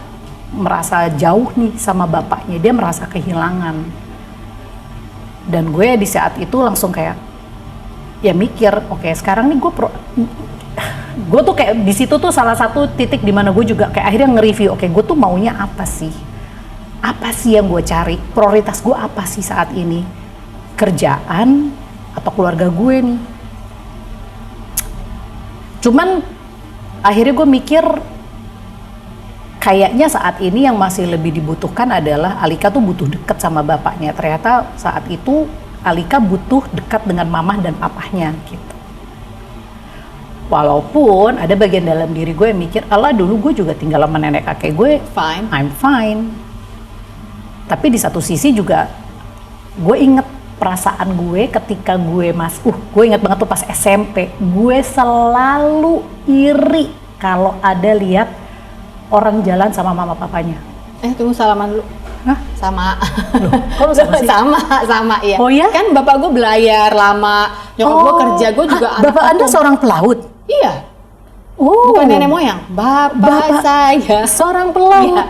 merasa jauh nih sama bapaknya, dia merasa kehilangan. Dan gue di saat itu langsung kayak ya mikir, oke, sekarang nih gue tuh kayak di situ tuh salah satu titik di mana gue juga kayak akhirnya nge-review, oke, gue tuh maunya apa sih yang gue cari, prioritas gue apa sih saat ini, kerjaan atau keluarga gue nih. Cuman akhirnya gue mikir kayaknya saat ini yang masih lebih dibutuhkan adalah Alika tuh butuh dekat sama bapaknya. Ternyata saat itu Alika butuh dekat dengan mamah dan papahnya gitu. Walaupun ada bagian dalam diri gue yang mikir, alah dulu gue juga tinggal sama nenek kakek gue, I'm fine. Tapi di satu sisi juga gue inget perasaan gue ketika gue gue inget banget tuh pas SMP, gue selalu iri kalau ada lihat orang jalan sama mama papanya. Tunggu, salaman dulu. Hah? Sama. Loh, kok lu sama sih? sama, iya. Oh ya? Kan bapak gue belayar lama, nyokap gue kerja, gue juga anak bapak Anda seorang pelaut? Iya. Bukan nenek moyang. Bapak saya seorang pelaut.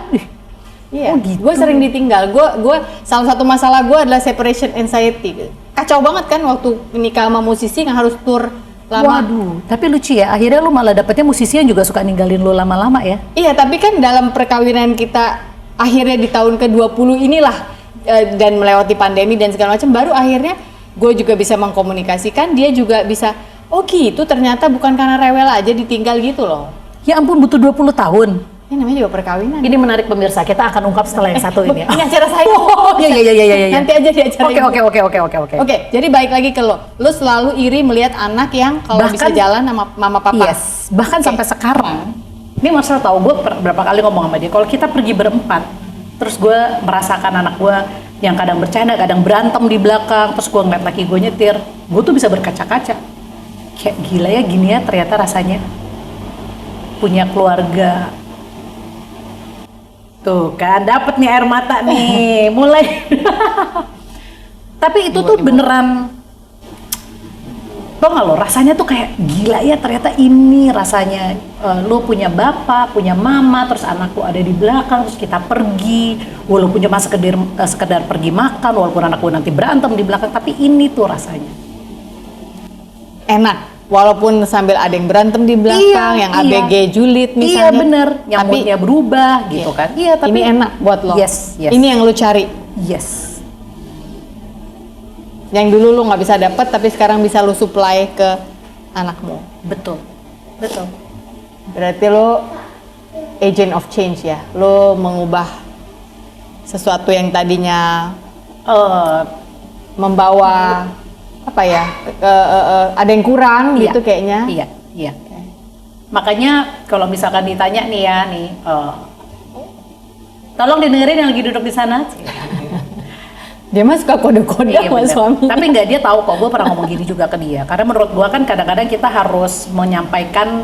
Iya. Oh gitu. Gue sering ditinggal. Gue salah satu masalah gue adalah separation anxiety. Kacau banget kan waktu nikah sama musisi yang harus tour lama. Waduh, tapi lucu ya, akhirnya lu malah dapetnya musisi yang juga suka ninggalin lu lama-lama ya? Iya, tapi kan dalam perkawinan kita akhirnya di tahun ke-20 inilah dan melewati pandemi dan segala macam, baru akhirnya gue juga bisa mengkomunikasikan, dia juga bisa, oh gitu, ternyata bukan karena rewel aja ditinggal gitu loh. Ya ampun, butuh 20 tahun. Ini namanya juga perkawinan. Ini menarik pemirsa, kita akan ungkap setelah yang satu ini ya. Ini acara saya. Iya. Nanti aja di acara ini. Oke. Oke, jadi balik lagi ke lo. Lo selalu iri melihat anak yang kalau bisa jalan sama mama papa. Yes, bahkan sampai sekarang. Ini Marcel tahu, gue berapa kali ngomong sama dia, kalau kita pergi berempat, terus gue merasakan anak gue yang kadang bercanda, kadang berantem di belakang, terus gue ngeliat laki gue nyetir, gue tuh bisa berkaca-kaca. Kayak gila ya, gini ya ternyata rasanya punya keluarga. Tuh kan, dapet nih air mata nih, mulai. Tapi itu tuh beneran, tau gak lo, rasanya tuh kayak gila ya ternyata ini rasanya. Lo punya bapak, punya mama, terus anak lo ada di belakang, terus kita pergi, walaupun cuma sekedar pergi makan, walaupun anak lo nanti berantem di belakang, tapi ini tuh rasanya. Enak. Walaupun sambil ada yang berantem di belakang, yang ABG julid misalnya. Iya bener, yang moodnya berubah gitu kan. Iya, tapi ini enak buat lo. Yes. Ini yang lo cari. Yes. Yang dulu lu nggak bisa dapet, tapi sekarang bisa lu supply ke anakmu. Betul. Betul. Berarti lu agent of change ya. Lu mengubah sesuatu yang tadinya membawa apa ya? Ada yang kurang Iya. gitu kayaknya. Iya, iya. Makanya kalau misalkan ditanya nih ya nih, tolong didengerin yang lagi duduk di sana. Dia mah suka kode-kode Iya, sama bener. suami. Tapi nggak, dia tahu kok gue pernah ngomong gini juga ke dia. Karena menurut gue kan kadang-kadang kita harus menyampaikan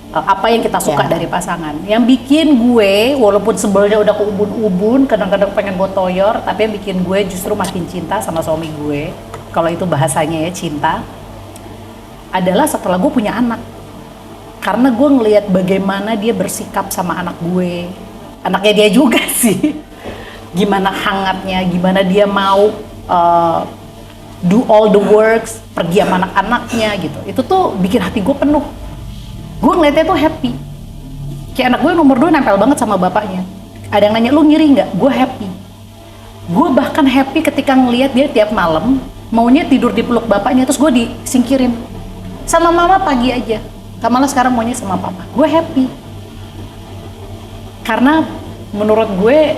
apa yang kita suka Ya. dari pasangan. Yang bikin gue, walaupun sebelnya udah ke ubun-ubun, kadang-kadang pengen gue toyor, tapi yang bikin gue justru makin cinta sama suami gue, kalau itu bahasanya ya cinta, adalah setelah gue punya anak. Karena gue ngelihat bagaimana dia bersikap sama anak gue, anaknya dia juga sih. Gimana hangatnya, gimana dia mau do all the works, pergi sama anak-anaknya gitu. Itu tuh bikin hati gue penuh. Gue ngeliatnya tuh happy. Kayak anak gue nomor 2 nempel banget sama bapaknya. Ada yang nanya, lu ngiri nggak? Gue happy. Gue bahkan happy ketika ngeliat dia tiap malam maunya tidur di peluk bapaknya, terus gue disingkirin. Sama mama pagi aja. Kamala sekarang maunya sama papa. Gue happy. Karena menurut gue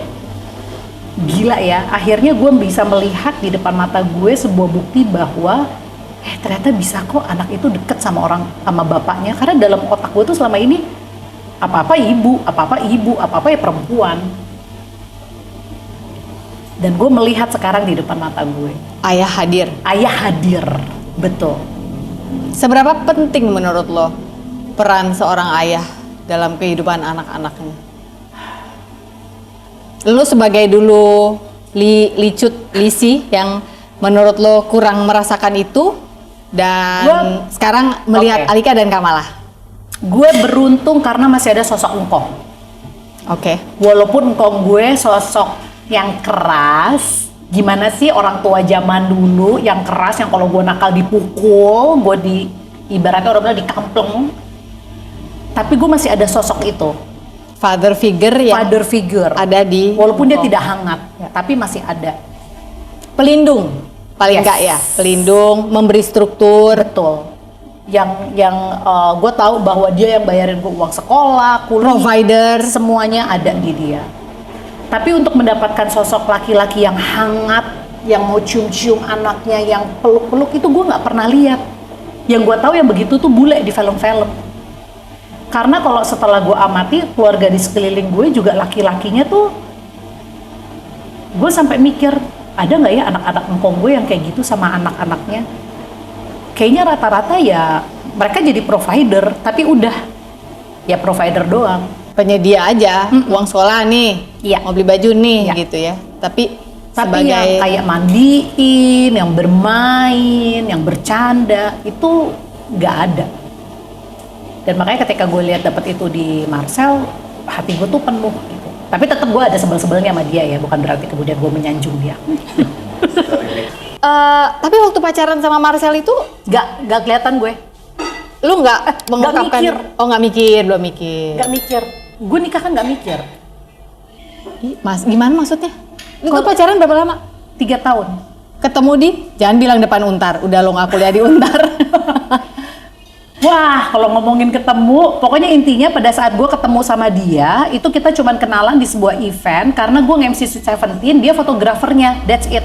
gila ya, akhirnya gue bisa melihat di depan mata gue sebuah bukti bahwa ternyata bisa kok anak itu deket sama bapaknya. Karena dalam otak gue tuh selama ini apa-apa ibu, apa-apa ya perempuan. Dan gue melihat sekarang di depan mata gue, Ayah hadir. betul. Seberapa penting menurut lo peran seorang ayah dalam kehidupan anak-anaknya? Lo sebagai dulu Lisi yang menurut lo kurang merasakan itu, dan sekarang melihat Alika dan Kamala. Gue beruntung karena masih ada sosok engkong. Oke. Walaupun engkong gue sosok yang keras, gimana sih orang tua zaman dulu yang keras, yang kalau gue nakal dipukul, gue ibaratnya orang bilang dikampleng. Tapi gue masih ada sosok itu. Father figure ada di, walaupun dia tidak hangat, tapi masih ada. Pelindung paling enggak ya, pelindung, memberi struktur. Betul. Yang gue tahu bahwa dia yang bayarin gue uang sekolah, kuliah, Provider. semuanya ada di dia. Tapi untuk mendapatkan sosok laki-laki yang hangat, yang mau cium-cium anaknya, yang peluk-peluk, itu gue nggak pernah lihat. Yang gue tahu yang begitu tuh bule di film-film. Karena kalau setelah gue amati keluarga di sekeliling gue juga laki-lakinya tuh, gue sampai mikir, ada nggak ya anak-anak engkong gue yang kayak gitu sama anak-anaknya? Kayaknya rata-rata ya mereka jadi provider, tapi udah ya provider doang. Penyedia aja, uang sekolah nih, Iya. mau beli baju nih, Iya. gitu ya. Tapi Tapi sebagai yang kayak mandiin, yang bermain, yang bercanda, itu nggak ada. Dan makanya ketika gue lihat dapat itu di Marcel, hati gue tuh penuh gitu. Tapi tetap gue ada sebel-sebelnya sama dia ya, bukan berarti kemudian gue menyanjung dia. tapi waktu pacaran sama Marcel itu, Nggak kelihatan gue, lu nggak mengungkapkan? mikir. Oh, nggak mikir, belum mikir. nggak mikir. Gue nikah kan nggak mikir. Mas, gimana maksudnya? Lu tuh pacaran berapa lama? 3 tahun. Ketemu di, jangan bilang depan Untar, udah lo nggak kuliah di Untar. Wah, kalau ngomongin ketemu, pokoknya intinya pada saat gue ketemu sama dia, itu kita cuman kenalan di sebuah event, karena gue nge-MC Sweet Seventeen, dia fotografernya, that's it.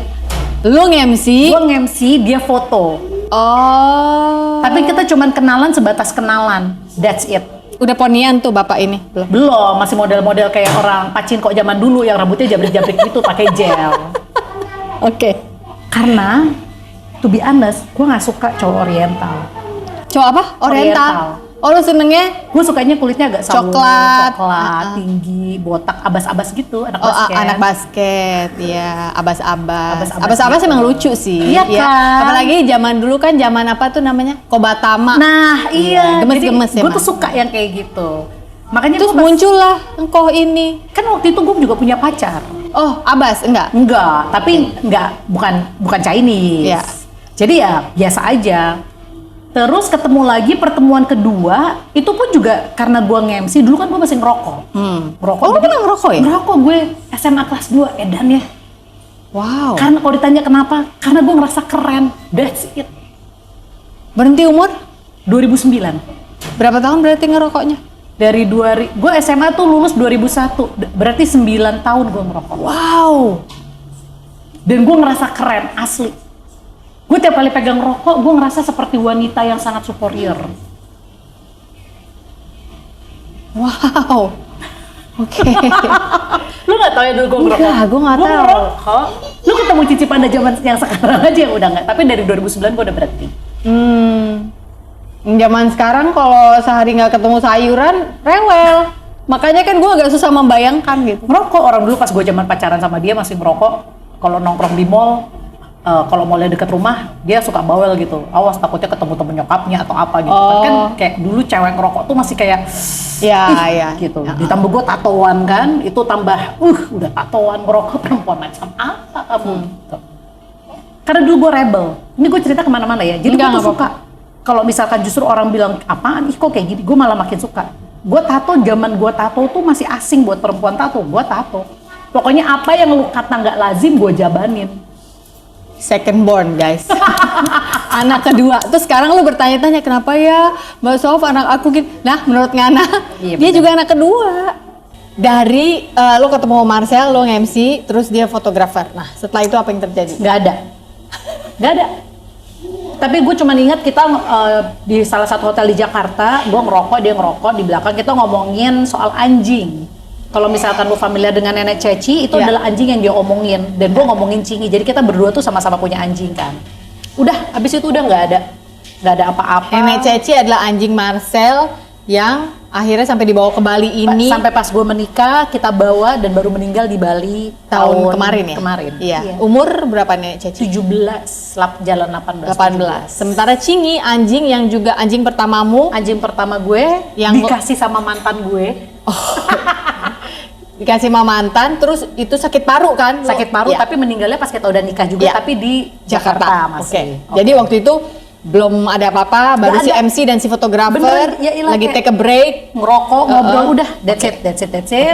Lu nge-MC? Gue nge-MC, dia foto. Oh. Tapi kita cuman kenalan sebatas kenalan, that's it. Udah ponian tuh bapak ini? Belum? Belum, masih model-model kayak orang pacin kok zaman dulu yang rambutnya jabrik-jabrik gitu pakai gel. Oke. Karena, to be honest, gue nggak suka cowok oriental. Cowok apa? Oriental. Oh, lu senengnya? Gue sukanya kulitnya agak sawo, Coklat. tinggi, botak, abas-abas gitu, anak Oh, basket. anak basket, ya, abas-abas. Abas-abas Abas-abas gitu. emang lucu sih. Iya kan? Apalagi zaman dulu kan, zaman apa tuh namanya? Kobatama. Nah, iya. Gemes-gemes Gue emang. tuh suka yang kayak gitu. Makanya Terus gua pas- muncullah engkau ini. kan waktu itu gue juga punya pacar. Oh, Abas, enggak? Enggak, tapi bukan Chinese. Iya. Jadi ya biasa aja. Terus ketemu lagi pertemuan kedua, itu pun juga karena gue nge-MC, dulu kan gue masih ngerokok. Ngerokok. Oh, lu jadi- pernah ngerokok ya? Ngerokok gue SMA kelas 2, edan ya. Wow. Karena kalau ditanya kenapa, karena gue ngerasa keren. That's it. Berhenti umur? 2009. Berapa tahun berarti ngerokoknya? Dari gue SMA tuh lulus 2001. Berarti 9 tahun gue ngerokok. Wow. Dan gue ngerasa keren, asli. Gue tiap kali pegang rokok, gue ngerasa seperti wanita yang sangat superior. Wow. Oke. Lu nggak tahu ya dulu gue ngerokok? Enggak, gue nggak tahu. Ngerokok. Lu ketemu Cici Panda zaman yang sekarang aja yang udah nggak. Tapi dari 2009 gue udah berhenti. Zaman sekarang kalau sehari nggak ketemu sayuran, rewel. Makanya kan gue agak susah membayangkan gitu. Ngerokok, orang dulu pas gue zaman pacaran sama dia masih ngerokok. Kalau nongkrong di mall, kalau mallnya deket rumah, dia suka bawel gitu. Awas takutnya ketemu temen nyokapnya atau apa gitu. Kan kayak dulu cewek ngerokok tuh masih kayak Ya. gitu. Ditambah gue tatoan kan, itu tambah udah tatoan ngerokok perempuan macam apa kamu gitu. Karena dulu gue rebel. Ini gue cerita kemana-mana ya. Jadi gue tuh suka. Kalau misalkan justru orang bilang apaan, ih kok kayak gini, gue malah makin suka. Gue tato, zaman gue tato tuh masih asing buat perempuan tato. Gue tato. Pokoknya apa yang lu kata nggak lazim, gue jabanin. Second born, guys. Anak kedua. Terus sekarang lu bertanya-tanya, kenapa ya Mbak Sof anak aku gitu. Nah, menurut Ngana, Iya, dia bener. juga anak kedua. Dari lu ketemu Marcel, lu nge-MC, terus dia fotografer. Nah, setelah itu apa yang terjadi? Nggak ada. Tapi gue cuma ingat kita di salah satu hotel di Jakarta, gue ngerokok, dia ngerokok, di belakang kita ngomongin soal anjing. Kalau misalkan lu familiar dengan nenek Ceci, itu adalah anjing yang dia omongin, dan gue ngomongin Cingi. Jadi kita berdua tuh sama-sama punya anjing kan. Udah, abis itu udah nggak ada apa-apa. Nenek Ceci adalah anjing Marcel yang akhirnya sampai dibawa ke Bali ini. Sampai pas gue menikah, kita bawa dan baru meninggal di Bali tahun kemarin ya? Kemarin. Iya. Umur berapa Nenek Ceci? 17, jalan 18. 18. Sementara Cingi, anjing yang juga anjing pertamamu, Anjing pertama gue yang dikasih sama mantan gue. dikasih sama mantan, terus itu sakit paru kan? Sakit paru, Iya. tapi meninggalnya pas kita udah nikah juga, Iya. tapi di Jakarta. Jakarta masih. Oke. Jadi waktu itu belum ada apa-apa, baru Nggak si ada. MC dan si fotografer Beneran, ya ilah, lagi kayak take a break. ngerokok, ngobrol, udah, that's it. Oke.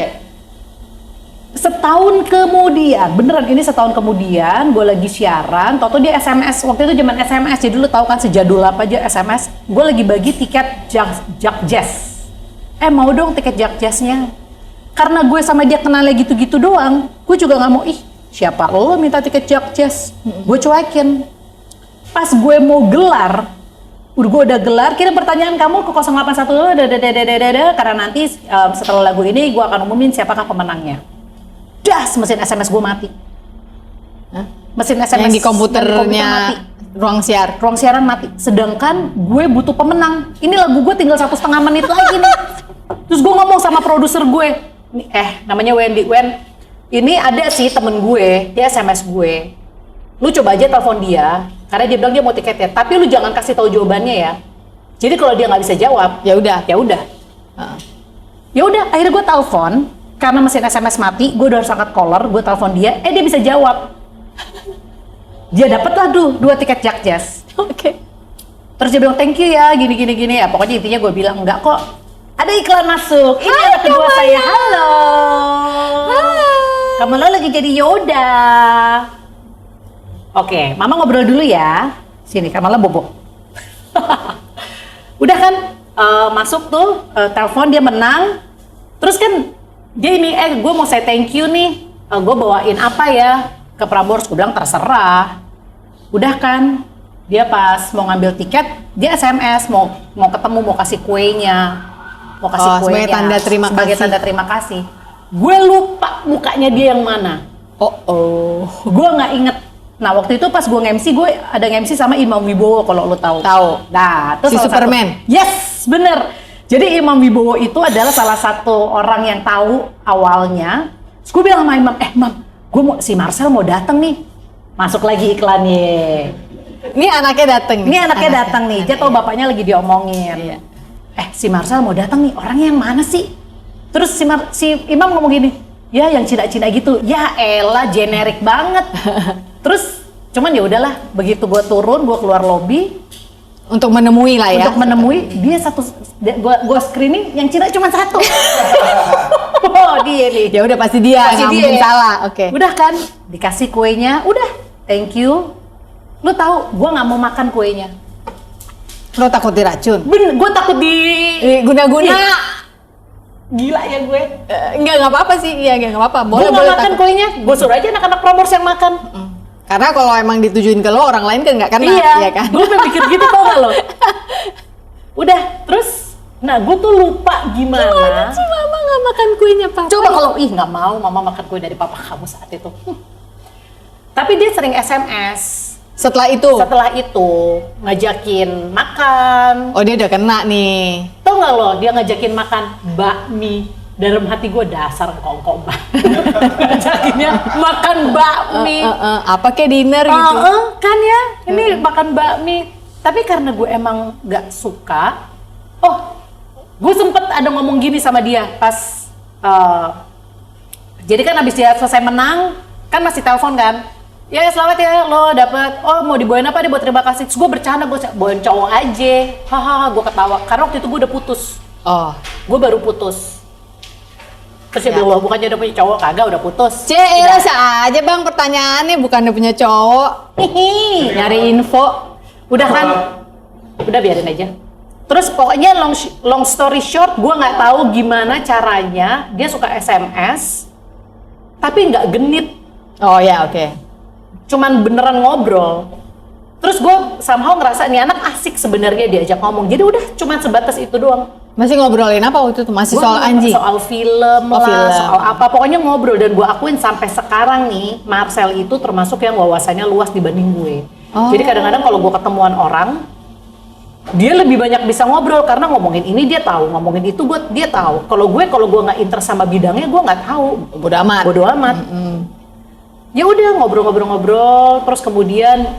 Setahun kemudian, beneran ini setahun kemudian, gue lagi siaran, tau dia SMS, waktu itu zaman SMS, jadi lu tahu kan sejadul apa aja SMS, gue lagi bagi tiket Jak Jazz. Mau dong tiket Jak Jazznya. Karena gue sama dia kenalnya gitu-gitu doang, gue juga nggak mau, siapa lo minta tiket Jak Jazz? Gue cuekin. Pas gue mau gelar, gue udah gelar, kirim pertanyaan kamu ke 081 karena nanti setelah lagu ini gue akan umumin siapakah pemenangnya. Das, mesin SMS gue mati. Mesin SMS Yang di komputernya mati. ruang siar. Ruang siaran mati. Sedangkan gue butuh pemenang. Ini lagu gue tinggal 1,5 menit lagi nih. Terus gue ngomong sama produser gue, namanya Wendy, ini ada sih temen gue, dia SMS gue. Lu coba aja telepon dia, karena dia bilang dia mau tiketnya. Tapi lu jangan kasih tahu jawabannya ya. Jadi kalau dia nggak bisa jawab, Ya udah. ya udah. Ya udah, akhirnya gue telepon karena mesin SMS mati, gue udah harus angkat caller, gue telepon dia, dia bisa jawab. Dia dapet lah tuh 2 tiket Jak Jazz. Oke. Terus dia bilang thank you ya, gini ya. Pokoknya intinya gue bilang enggak kok. Ada iklan masuk. Ini anak kedua saya. Halo. Kamu lo lagi jadi Yoda. Oke, Mama ngobrol dulu ya. Sini, Kamala bobo. Udah kan masuk tuh telepon dia menang. Terus kan dia ini gue mau say thank you nih. Gue bawain apa ya ke Prambors? Gue bilang terserah. Udah kan dia pas mau ngambil tiket dia SMS mau ketemu mau kasih kuenya. Mau kasih kuenya sebagai tanda terima sebagai kasih. tanda terima kasih. Gue lupa mukanya dia yang mana. Gue nggak inget. Nah waktu itu pas gue nge-MC, gue ada nge-MC sama Imam Wibowo kalau lo tahu. Tahu. Nah, terus Si salah Superman. Yes, bener. Jadi Imam Wibowo itu adalah salah satu orang yang tahu awalnya. Terus gue bilang sama Imam, Mam, si Marcel mau datang nih. Masuk lagi iklannya. Ini anaknya datang. Ini anaknya datang nih. Dia tahu bapaknya lagi diomongin. Iya. Si Marcel mau datang nih. Orangnya yang mana sih? Terus si Imam ngomong gini, ya yang Cina-Cina gitu. Ya elah, generik banget. Terus cuman ya udahlah, begitu gue turun, gue keluar lobi Untuk menemui lah ya. untuk menemui dia satu, gue screening yang Cina cuma 1. Oh dia nih. Ya udah pasti dia, Pasti nggak dia. mungkin salah. Oke. Udah kan, dikasih kuenya, udah, thank you. Lu tahu, gue nggak mau makan kuenya. Lo takut diracun? Gue takut di Guna-guna. gila ya gue. Nggak apa-apa sih. Iya, nggak apa-apa. Gue Boleh, nggak boleh makan takut. kuenya, gue suruh aja anak-anak Prambors yang makan. Karena kalau emang ditujuin ke lo, orang lain kan nggak kena, Iya, ya kan? gue mikir gitu tau gak lo? Udah, terus, nah gue tuh lupa gimana. sih mama nggak makan kuenya papa? Coba kalau nggak mau mama makan kue dari papa kamu saat itu. Tapi dia sering SMS. Setelah itu? Setelah itu ngajakin makan. Oh, dia udah kena nih. Tau nggak lo? Dia ngajakin makan bakmi. Dalam hati gue dasar kongkong banget. Ngajakinnya makan bakmi. Apa kayak dinner gitu? Kan ya, ini makan bakmi. Tapi karena gue emang nggak suka. Oh, gue sempet ada ngomong gini sama dia pas. Jadi kan abis dia selesai menang, kan masih telepon kan. Ya selamat ya lo dapet. Oh mau dibawain apa nih buat terima kasih. Terus gue bercanda, gue bawain cowok aja. Hahaha, gue ketawa. Karena waktu itu gue udah putus. Oh. Gue baru putus. Terus dia bilang, bukannya udah punya cowok, kagak udah putus. Rasa aja bang pertanyaannya, bukan udah punya cowok. Hihi. Nyari info. Udah kan? Udah biarin aja. Terus pokoknya long story short, gue nggak tahu gimana caranya dia suka SMS, tapi nggak genit, Oh ya, oke. cuman beneran ngobrol. Terus gue somehow ngerasa nih anak asik sebenarnya diajak ngomong. Jadi udah cuman sebatas itu doang. Masih ngobrolin apa waktu itu? Masih Gua soal anjing? Soal film Oh, lah, film. soal apa. Pokoknya ngobrol, dan gue akuin sampai sekarang nih, Marcel itu termasuk yang wawasannya luas dibanding gue. Oh. Jadi kadang-kadang kalau gue ketemuan orang, dia lebih banyak bisa ngobrol karena ngomongin ini dia tahu, ngomongin itu dia tahu. Kalau gue nggak interest sama bidangnya, gue nggak tahu. Bodo amat. Bodo amat. Ya udah ngobrol-ngobrol-ngobrol, terus kemudian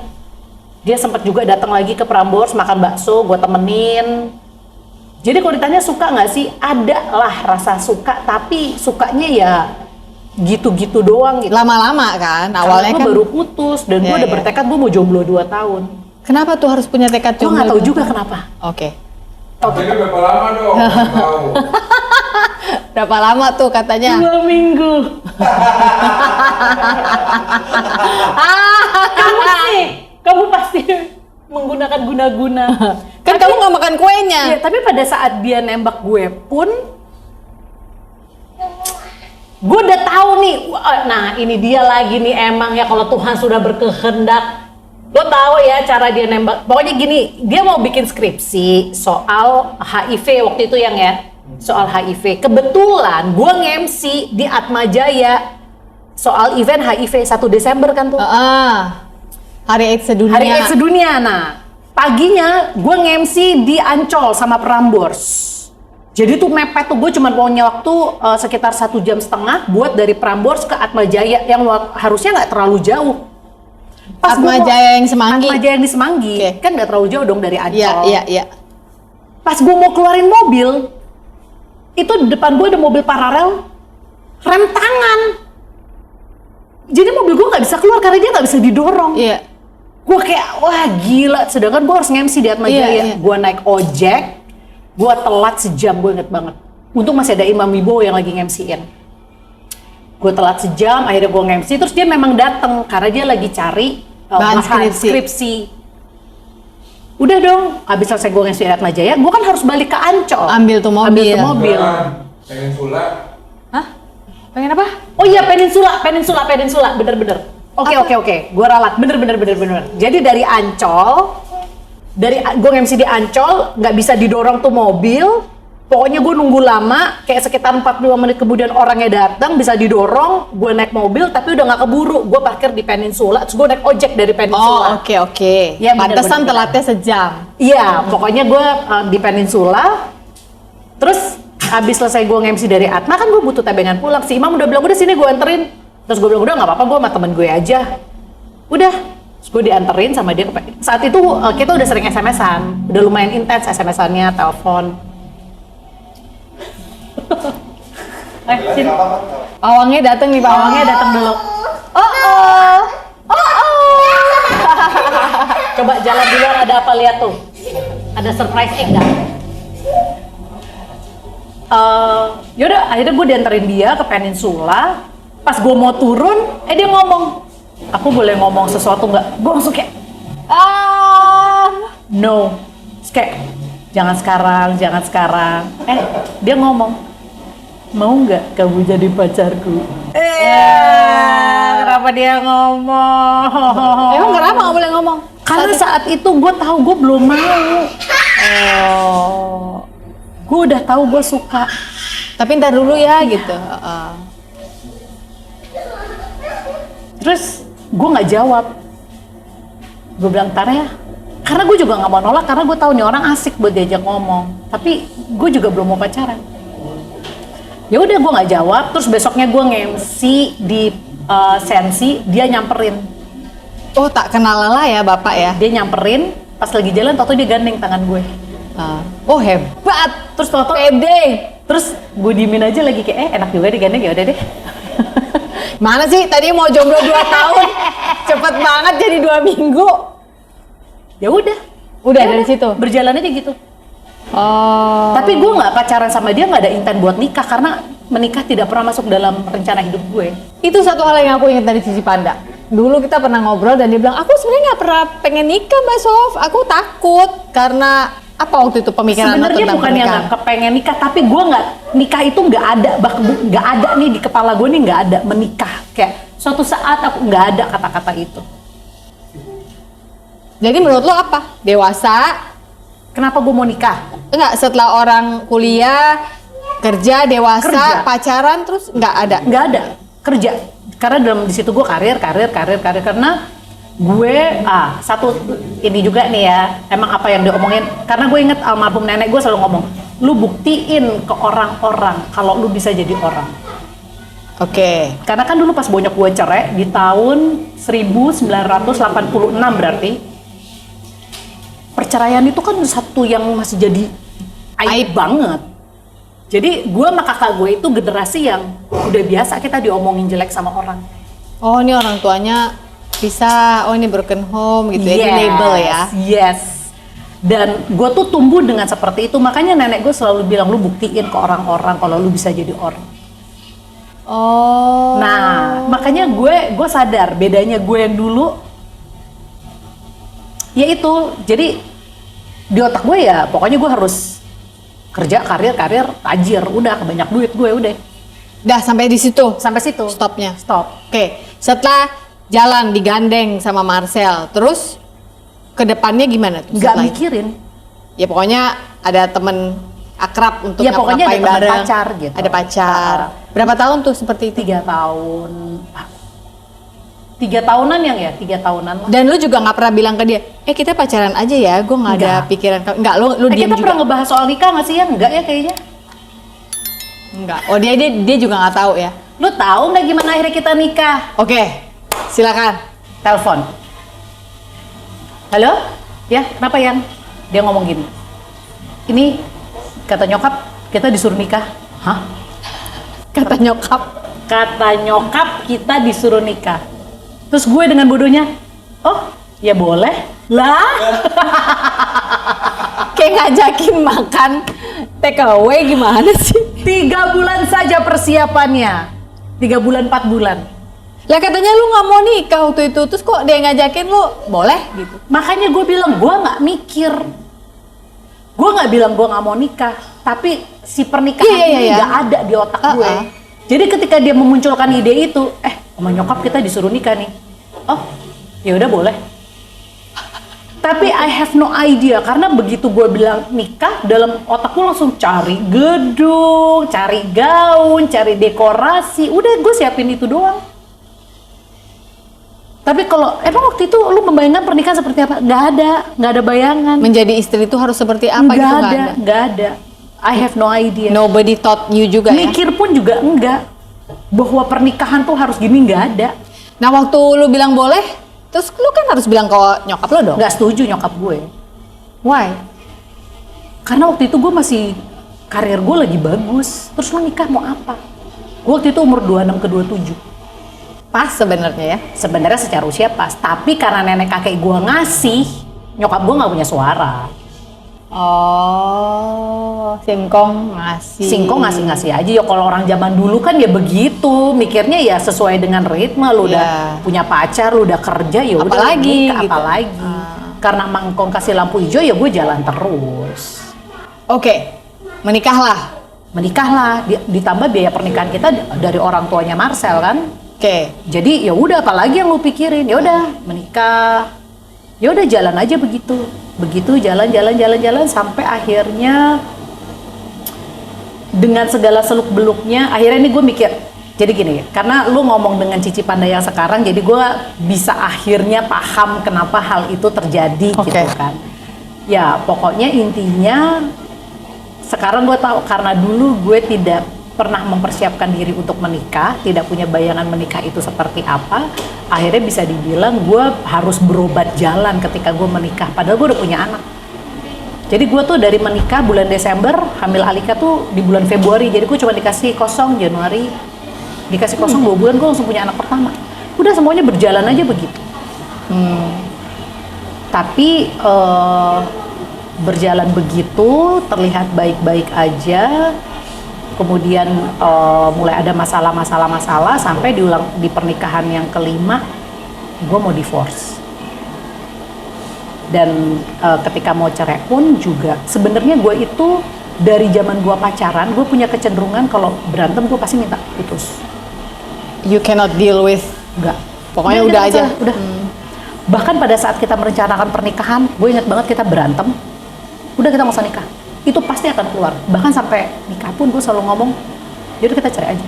dia sempat juga datang lagi ke Prambors makan bakso, gue temenin. Jadi kalau ditanya suka nggak sih, ada lah rasa suka, tapi sukanya ya gitu-gitu doang gitu. Lama-lama kan? Awalnya Karena gue kan. baru putus dan gue Iya, udah iya. bertekad gue mau jomblo 2 tahun. Kenapa tuh harus punya tekad Gue nggak tahu juga kenapa. Oke. Jadi berapa lama dong? Nggak tahu. Berapa lama tuh katanya? 2 minggu. kamu pasti menggunakan guna-guna. Kan kamu nggak makan kuenya. Iya, tapi pada saat dia nembak gue pun, gue udah tahu nih. Nah, ini dia lagi nih emang ya, kalau Tuhan sudah berkehendak. Lo tahu ya cara dia nembak. Pokoknya gini, dia mau bikin skripsi soal HIV waktu itu soal HIV. Kebetulan gue nge-MC di Atma Jaya soal event HIV 1 Desember kan tuh. Hari AIDS sedunia. Hari AIDS sedunia. Nah, paginya gue nge-MC di Ancol sama Prambors. Jadi tuh mepet tuh, gue cuma punya waktu sekitar 1,5 jam buat dari Prambors ke Atma Jaya yang harusnya nggak terlalu jauh. Atma Jaya yang Semanggi. Atma Jaya yang di Semanggi, Oke. kan nggak terlalu jauh dong dari Ancol. Iya. Pas gue mau keluarin mobil, itu di depan gue ada mobil paralel, rem tangan. Jadi mobil gue nggak bisa keluar karena dia nggak bisa didorong. Iya. Gue kayak, wah gila, sedangkan gue harus nge-MC di Atma Jaya. Iya. Gue naik ojek, gue telat sejam, gue inget banget. Untung masih ada Imam Wibowo yang lagi nge-MC-in. Gue telat sejam, akhirnya gue nge-MC, terus dia memang datang karena dia lagi cari Bahan bahan skripsi. Udah dong, habis selesai gue nge-MC di Atma Jaya, gue kan harus balik ke Ancol. Ambil tuh mobil. Pengen sulap. Hah? Pengen apa? Oh iya, peninsula, bener-bener. Oke, gue ralat, bener. Jadi dari Ancol, gue nge-MC di Ancol, nggak bisa didorong tuh mobil. Pokoknya gue nunggu lama, kayak sekitar 45 menit kemudian orangnya datang, bisa didorong, gue naik mobil, tapi udah nggak keburu. Gue parkir di Peninsula, terus gue naik ojek dari Peninsula. Oh, oke. Ya, Pantesan bener. telatnya sejam. Iya, pokoknya gue di Peninsula, terus habis selesai gue nge-MC dari Atma, kan gue butuh tebengan pulang. Si Imam udah bilang, udah sini gue anterin. Terus gue bilang, udah nggak apa-apa, gue sama temen gue aja. Udah, terus gue dianterin sama dia. Saat itu kita udah sering SMS-an, udah lumayan intens SMS-annya, telepon. Sini. Pawangnya datang nih, Pawangnya datang dulu. Oh. Coba jalan di luar, ada apa, lihat tuh. Ada surprise egg nggak? Yaudah akhirnya gue dianterin dia ke Peninsula. Pas gue mau turun, dia ngomong, aku boleh ngomong sesuatu nggak? Gue langsung kayak, no. Terus kayak, jangan sekarang. Dia ngomong, mau nggak kamu jadi pacarku? Kenapa dia ngomong? Emang kenapa nggak boleh ngomong? Karena saat itu gue tahu gue belum mau. Gue udah tahu gue suka. Tapi ntar dulu ya gitu. Terus gue nggak jawab. Gue bilang ntar ya. Karena gue juga nggak mau nolak karena gue tahu nih orang asik buat diajak ngomong. Tapi gue juga belum mau pacaran. Ya udah gue nggak jawab. Terus besoknya gue nge-MC di Sensi, dia nyamperin. Oh tak kenal lelah ya bapak ya? Dia nyamperin, pas lagi jalan tau dia gandeng tangan gue. Oh hebat. Terus tau Pede. terus gue diemin aja lagi kayak enak juga digandeng, ya udah deh. Mana sih tadi mau jomblo 2 tahun, cepet banget jadi 2 minggu. Ya udah Dari situ. berjalan aja gitu. Oh. Tapi gue nggak pacaran sama dia, nggak ada intent buat nikah karena menikah tidak pernah masuk dalam rencana hidup gue. Itu satu hal yang aku ingat dari Cici Panda. Dulu kita pernah ngobrol dan dia bilang, aku sebenarnya nggak pernah pengen nikah Mbak Sof. Aku takut karena apa waktu itu pemikiran Sebenarnya tentang bukan yang pernikahan? nggak kepengen nikah, tapi gue nggak nikah itu nggak ada, nggak ada nih di kepala gue nih nggak ada menikah. Kayak suatu saat aku nggak ada kata-kata itu. Jadi menurut lo apa? Dewasa? Kenapa gue mau nikah? Enggak, setelah orang kuliah, kerja, dewasa, Kerja. pacaran, terus nggak ada? Nggak ada kerja. Karena dalam di situ gue karir karena gue satu ini juga nih ya, emang apa yang diomongin, karena gue inget almarhum nenek gue selalu ngomong, lu buktiin ke orang-orang kalau lu bisa jadi orang. Oke. Karena kan dulu pas bonyok gue cerai di tahun 1986 berarti, perceraian itu kan satu yang masih jadi aib banget. Jadi gue sama kakak gue itu generasi yang udah biasa kita diomongin jelek sama orang. Oh ini orang tuanya bisa, oh ini broken home gitu ya, di label ya. Yes. Dan gue tuh tumbuh dengan seperti itu, makanya nenek gue selalu bilang lu buktiin ke orang-orang kalau lu bisa jadi orang. Oh. Nah, makanya gue sadar bedanya gue yang dulu, yaitu jadi di otak gue ya pokoknya gue harus kerja, karir, tajir, udah banyak duit gue udah. Dah sampai di situ. Sampai situ. Stopnya. Stop. Oke. Setelah jalan digandeng sama Marcel, terus ke depannya gimana tuh? Nggak setelah itu? mikirin. Ya pokoknya ada temen akrab untuk Ya pokoknya ada ngapa-ngapain teman bareng. pacar gitu. Ada pacar. Berapa tahun tuh seperti itu? 3 tahun. 3 tahunan yang ya, 3 tahunan lah. Dan lu juga nggak pernah bilang ke dia, kita pacaran aja ya, gue nggak ada Nggak. pikiran. Nggak, lu diam Kita juga. pernah ngebahas soal nikah nggak sih ya? Enggak ya kayaknya. Enggak. Oh dia juga nggak tahu ya. Lu tahu nggak gimana akhirnya kita nikah? Oke, silakan. Telepon. Halo? Ya, kenapa Yan? Dia ngomong gini. Ini kata nyokap kita disuruh nikah. Hah? Kata nyokap. Kata nyokap kita disuruh nikah. Terus gue dengan bodohnya, oh ya boleh lah. Kayak ngajakin makan take away gimana sih? 3 bulan saja persiapannya. 3 bulan 4 bulan. Lah katanya lu nggak mau nikah waktu itu, terus kok dia ngajakin lu boleh gitu? Makanya gue bilang gue nggak mikir. Gue nggak bilang gue nggak mau nikah, tapi si pernikahan ini nggak ada di otak gue. Jadi ketika dia memunculkan ide itu, sama nyokap kita disuruh nikah nih. Oh, ya udah boleh. Tapi I have no idea karena begitu gue bilang nikah, dalam otak gue langsung cari gedung, cari gaun, cari dekorasi. Udah gue siapin itu doang. Tapi kalau emang waktu itu lu membayangkan pernikahan seperti apa? Nggak ada bayangan. Menjadi istri itu harus seperti apa gitu? Nggak ada. I have no idea. Nobody taught you juga ya? Mikir pun juga enggak. Bahwa pernikahan tuh harus gini, nggak ada. Nah waktu lu bilang boleh, terus lu kan harus bilang ke nyokap lu dong? Nggak setuju nyokap gue. Why? Karena waktu itu gue masih, karir gue lagi bagus. Terus lu nikah mau apa? Gue waktu itu umur 26 ke 27. Pas sebenarnya ya? Sebenarnya secara usia pas. Tapi karena nenek kakek gue ngasih, nyokap gue nggak punya suara. Oh, Singkong ngasih. Singkong ngasih-ngasih aja ya, kalau orang zaman dulu kan ya begitu, mikirnya ya sesuai dengan ritme, lu udah punya pacar, lu udah kerja ya udah Apalagi nikah, gitu. apalagi. Karena mangkong kasih lampu hijau ya gue jalan terus. Oke, menikahlah. Menikahlah, ditambah biaya pernikahan kita dari orang tuanya Marcel kan. Oke. Jadi ya udah, apalagi yang lu pikirin, ya udah menikah. Ya udah jalan aja begitu. Begitu jalan sampai akhirnya dengan segala seluk-beluknya akhirnya nih gue mikir. Jadi gini, karena lu ngomong dengan Cici Panda yang sekarang, jadi gue bisa akhirnya paham kenapa hal itu terjadi gitu kan. Ya pokoknya intinya sekarang gue tahu, karena dulu gue tidak pernah mempersiapkan diri untuk menikah, tidak punya bayangan menikah itu seperti apa, akhirnya bisa dibilang gue harus berobat jalan ketika gue menikah, padahal gue udah punya anak. Jadi gue tuh dari menikah bulan Desember, hamil Alika tuh di bulan Februari, jadi gue cuma dikasih kosong Januari, dikasih kosong 2 bulan gue langsung punya anak pertama. Udah semuanya berjalan aja begitu. Tapi berjalan begitu, terlihat baik-baik aja. Kemudian mulai ada masalah sampai di pernikahan yang kelima, gue mau divorce. Dan ketika mau cerai pun juga, sebenarnya gue itu dari zaman gue pacaran, gue punya kecenderungan kalau berantem gue pasti minta putus. You cannot deal with. Enggak. Pokoknya udah aja. Udah. Bahkan pada saat kita merencanakan pernikahan, gue ingat banget kita berantem. Udah kita nggak usah nikah. Itu pasti akan keluar. Bahkan sampai nikah pun gue selalu ngomong, jadi kita cerai aja.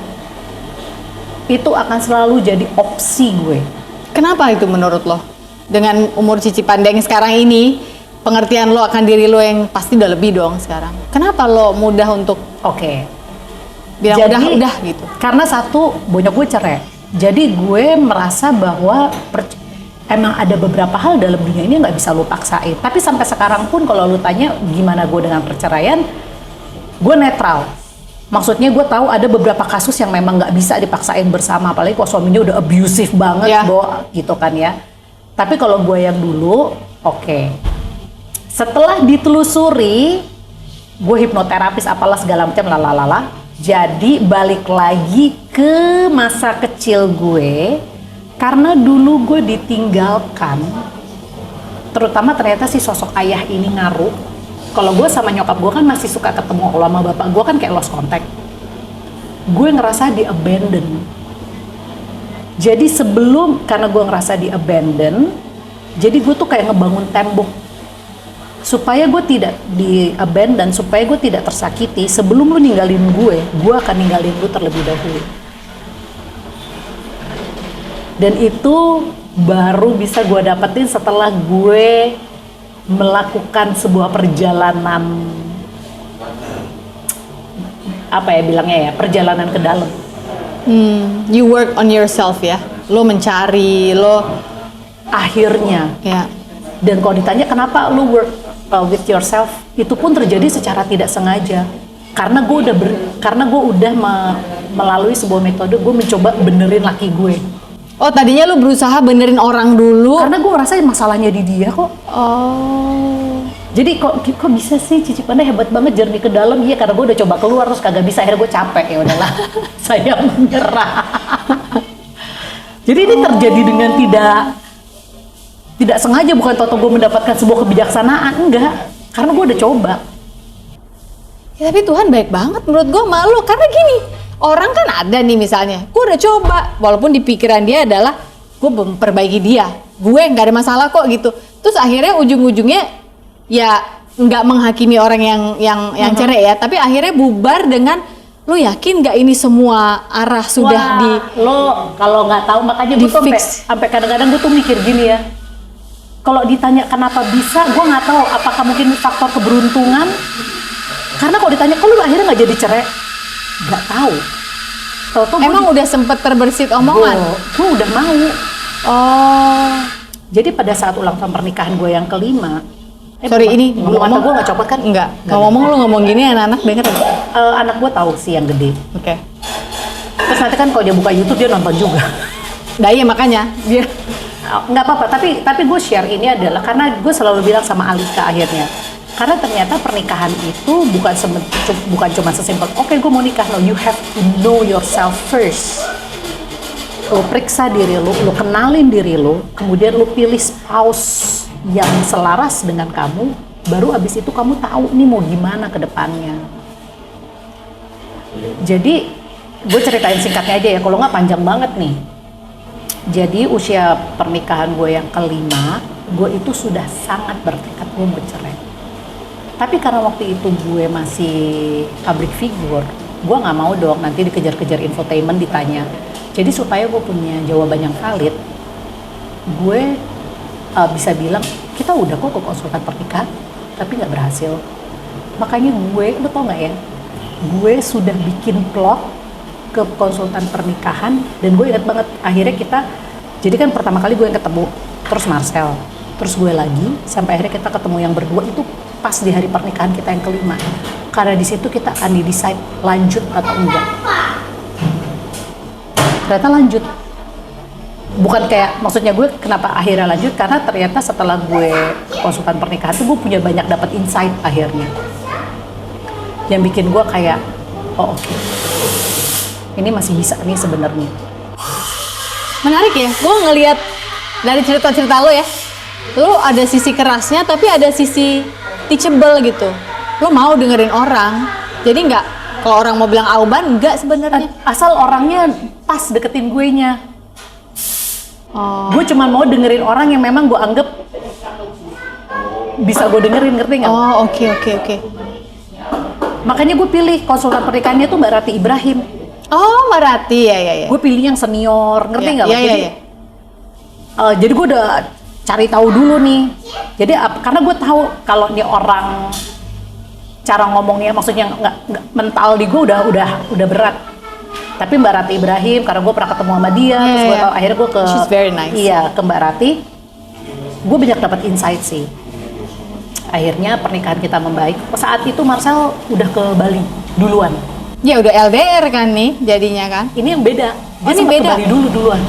Itu akan selalu jadi opsi gue. Kenapa itu menurut lo? Dengan umur Cici Panda yang sekarang ini, pengertian lo akan diri lo yang pasti udah lebih dong sekarang. Kenapa lo mudah untuk bilang Jadi, udah gitu? Karena satu, bonyok gue cerai. Jadi gue merasa bahwa emang ada beberapa hal dalam dunia ini nggak bisa lo paksain. Tapi sampai sekarang pun kalau lo tanya gimana gue dengan perceraian, gue netral. Maksudnya gue tahu ada beberapa kasus yang memang nggak bisa dipaksain bersama, apalagi kalau suaminya udah abusive banget, gitu kan ya. Tapi kalau gue yang dulu, setelah ditelusuri, gue hipnoterapis apalah segala macam lalalala. Jadi balik lagi ke masa kecil gue, karena dulu gue ditinggalkan, terutama ternyata si sosok ayah ini ngaruh. Kalau gue sama nyokap gue kan masih suka ketemu, kalau sama bapak gue kan kayak lost contact. Gue ngerasa di abandon. Jadi karena gue ngerasa di abandon, jadi gue tuh kayak ngebangun tembok supaya gue tidak di abandon, supaya gue tidak tersakiti. Sebelum lu ninggalin gue akan ninggalin lu terlebih dahulu. Dan itu baru bisa gue dapetin setelah gue melakukan sebuah perjalanan, perjalanan ke dalam. You work on yourself ya. Lo mencari, lo akhirnya. Ya. Dan kalau ditanya kenapa lo work with yourself, itu pun terjadi secara tidak sengaja. Karena gue udah melalui sebuah metode, gue mencoba benerin laki gue. Oh, tadinya lu berusaha benerin orang dulu. Karena gue ngerasain masalahnya di dia kok. Oh. Jadi kok bisa sih Cici Panda hebat banget jernih ke dalam. Iya, karena gue udah coba keluar terus kagak bisa, akhirnya gue capek, ya udahlah. Saya menyerah. Jadi ini terjadi dengan tidak sengaja, bukan toto gue mendapatkan sebuah kebijaksanaan, enggak. Karena gue udah coba. Ya, tapi Tuhan baik banget menurut gue malu, karena gini, orang kan ada nih misalnya, gue udah coba, walaupun di pikiran dia adalah gue memperbaiki dia, gue nggak ada masalah kok gitu. Terus akhirnya ujung-ujungnya ya nggak menghakimi orang yang cerai ya, tapi akhirnya bubar dengan lo yakin nggak ini semua arah sudah lo kalau nggak tahu, makanya gue tuh sampai kadang-kadang gue tuh mikir gini ya. Kalau ditanya kenapa bisa, gue nggak tahu apakah mungkin faktor keberuntungan. Karena kalau ditanya, kok lu akhirnya nggak jadi cerai? Nggak tahu. Emang udah sempet terbersit omongan? Gue udah mau. Oh. Jadi pada saat ulang tahun pernikahan gue yang kelima, sorry ini ngomong gue nggak copot kan? Enggak. Ngomong lu ngomong gini anak-anak denger. Anak gue tahu sih yang gede. Oke. Terus nanti kan kalau dia buka YouTube dia nonton juga. Nah iya makanya dia nggak apa-apa. Tapi gue share ini adalah karena gue selalu bilang sama Alika akhirnya, Karena ternyata pernikahan itu bukan cuma sesimpel, oke gue mau nikah. No, you have to know yourself first. Lo periksa diri lo kenalin diri lo, kemudian lo pilih spouse yang selaras dengan kamu, baru abis itu kamu tahu nih mau gimana ke depannya. Jadi, gue ceritain singkatnya aja ya, kalau nggak panjang banget nih. Jadi usia pernikahan gue yang kelima, gue itu sudah sangat bertekad gue mau cerai. Tapi karena waktu itu gue masih public figure, gue nggak mau dong nanti dikejar-kejar infotainment ditanya. Jadi supaya gue punya jawaban yang valid, gue bisa bilang kita udah kok ke konsultan pernikahan, tapi nggak berhasil. Makanya gue, lo tau nggak ya, gue sudah bikin vlog ke konsultan pernikahan dan gue ingat banget akhirnya kita, jadi kan pertama kali gue yang ketemu, terus Marcel, terus gue lagi, sampai akhirnya kita ketemu yang berdua itu pas di hari pernikahan kita yang kelima. Karena di situ kita akan decide lanjut atau enggak. Ternyata lanjut. Bukan kayak, maksudnya gue kenapa akhirnya lanjut, karena ternyata setelah gue konsultan pernikahan itu gue punya banyak dapat insight akhirnya. Yang bikin gue kayak, oh oke. Ini masih bisa nih sebenarnya. Menarik ya, gue ngelihat dari cerita-cerita lo ya, lo ada sisi kerasnya tapi ada sisi teachable gitu. Lo mau dengerin orang, jadi nggak kalau orang mau bilang auban nggak sebenarnya. Asal orangnya pas deketin gue nya. Oh. Gue cuma mau dengerin orang yang memang gue anggap bisa gue dengerin, ngerti nggak? Oh oke. Makanya gue pilih konsultan pernikahannya tuh Mbak Rati Ibrahim. Oh, Mbak Rati, ya. Gue pilih yang senior, ngerti nggak? Iya. Jadi gue udah cari tahu dulu nih. Jadi karena gue tahu kalau nih orang cara ngomongnya, maksudnya nggak mental di gue udah berat. Tapi Mbak Rati Ibrahim, karena gue pernah ketemu sama dia, terus gue tahu akhirnya gue ke, she's very nice. Iya, ke Mbak Rati. Gue banyak dapat insight sih. Akhirnya pernikahan kita membaik. Saat itu Marcel udah ke Bali duluan. Ya udah LDR kan nih jadinya kan. Ini yang beda. Dia ini sempat beda. ke Bali duluan.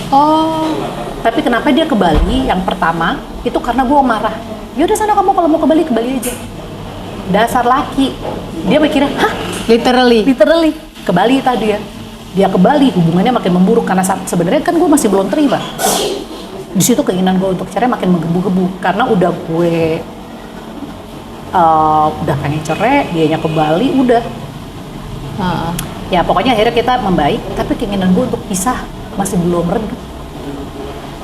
Oh. Tapi kenapa dia ke Bali? Yang pertama itu karena gue marah. Ya udah sana kamu kalau mau ke Bali aja. Dasar laki. Dia mikirnya, hah? Literally. Ke Bali tadi ya. Dia ke Bali, hubungannya makin memburuk karena sebenarnya kan gue masih belum terima. Di situ keinginan gue untuk cerai makin menggebu-gebu karena udah gue udah pengen cerai, dianya ke Bali, udah. Ya pokoknya akhirnya kita membaik, tapi keinginan gue untuk pisah masih belum reda.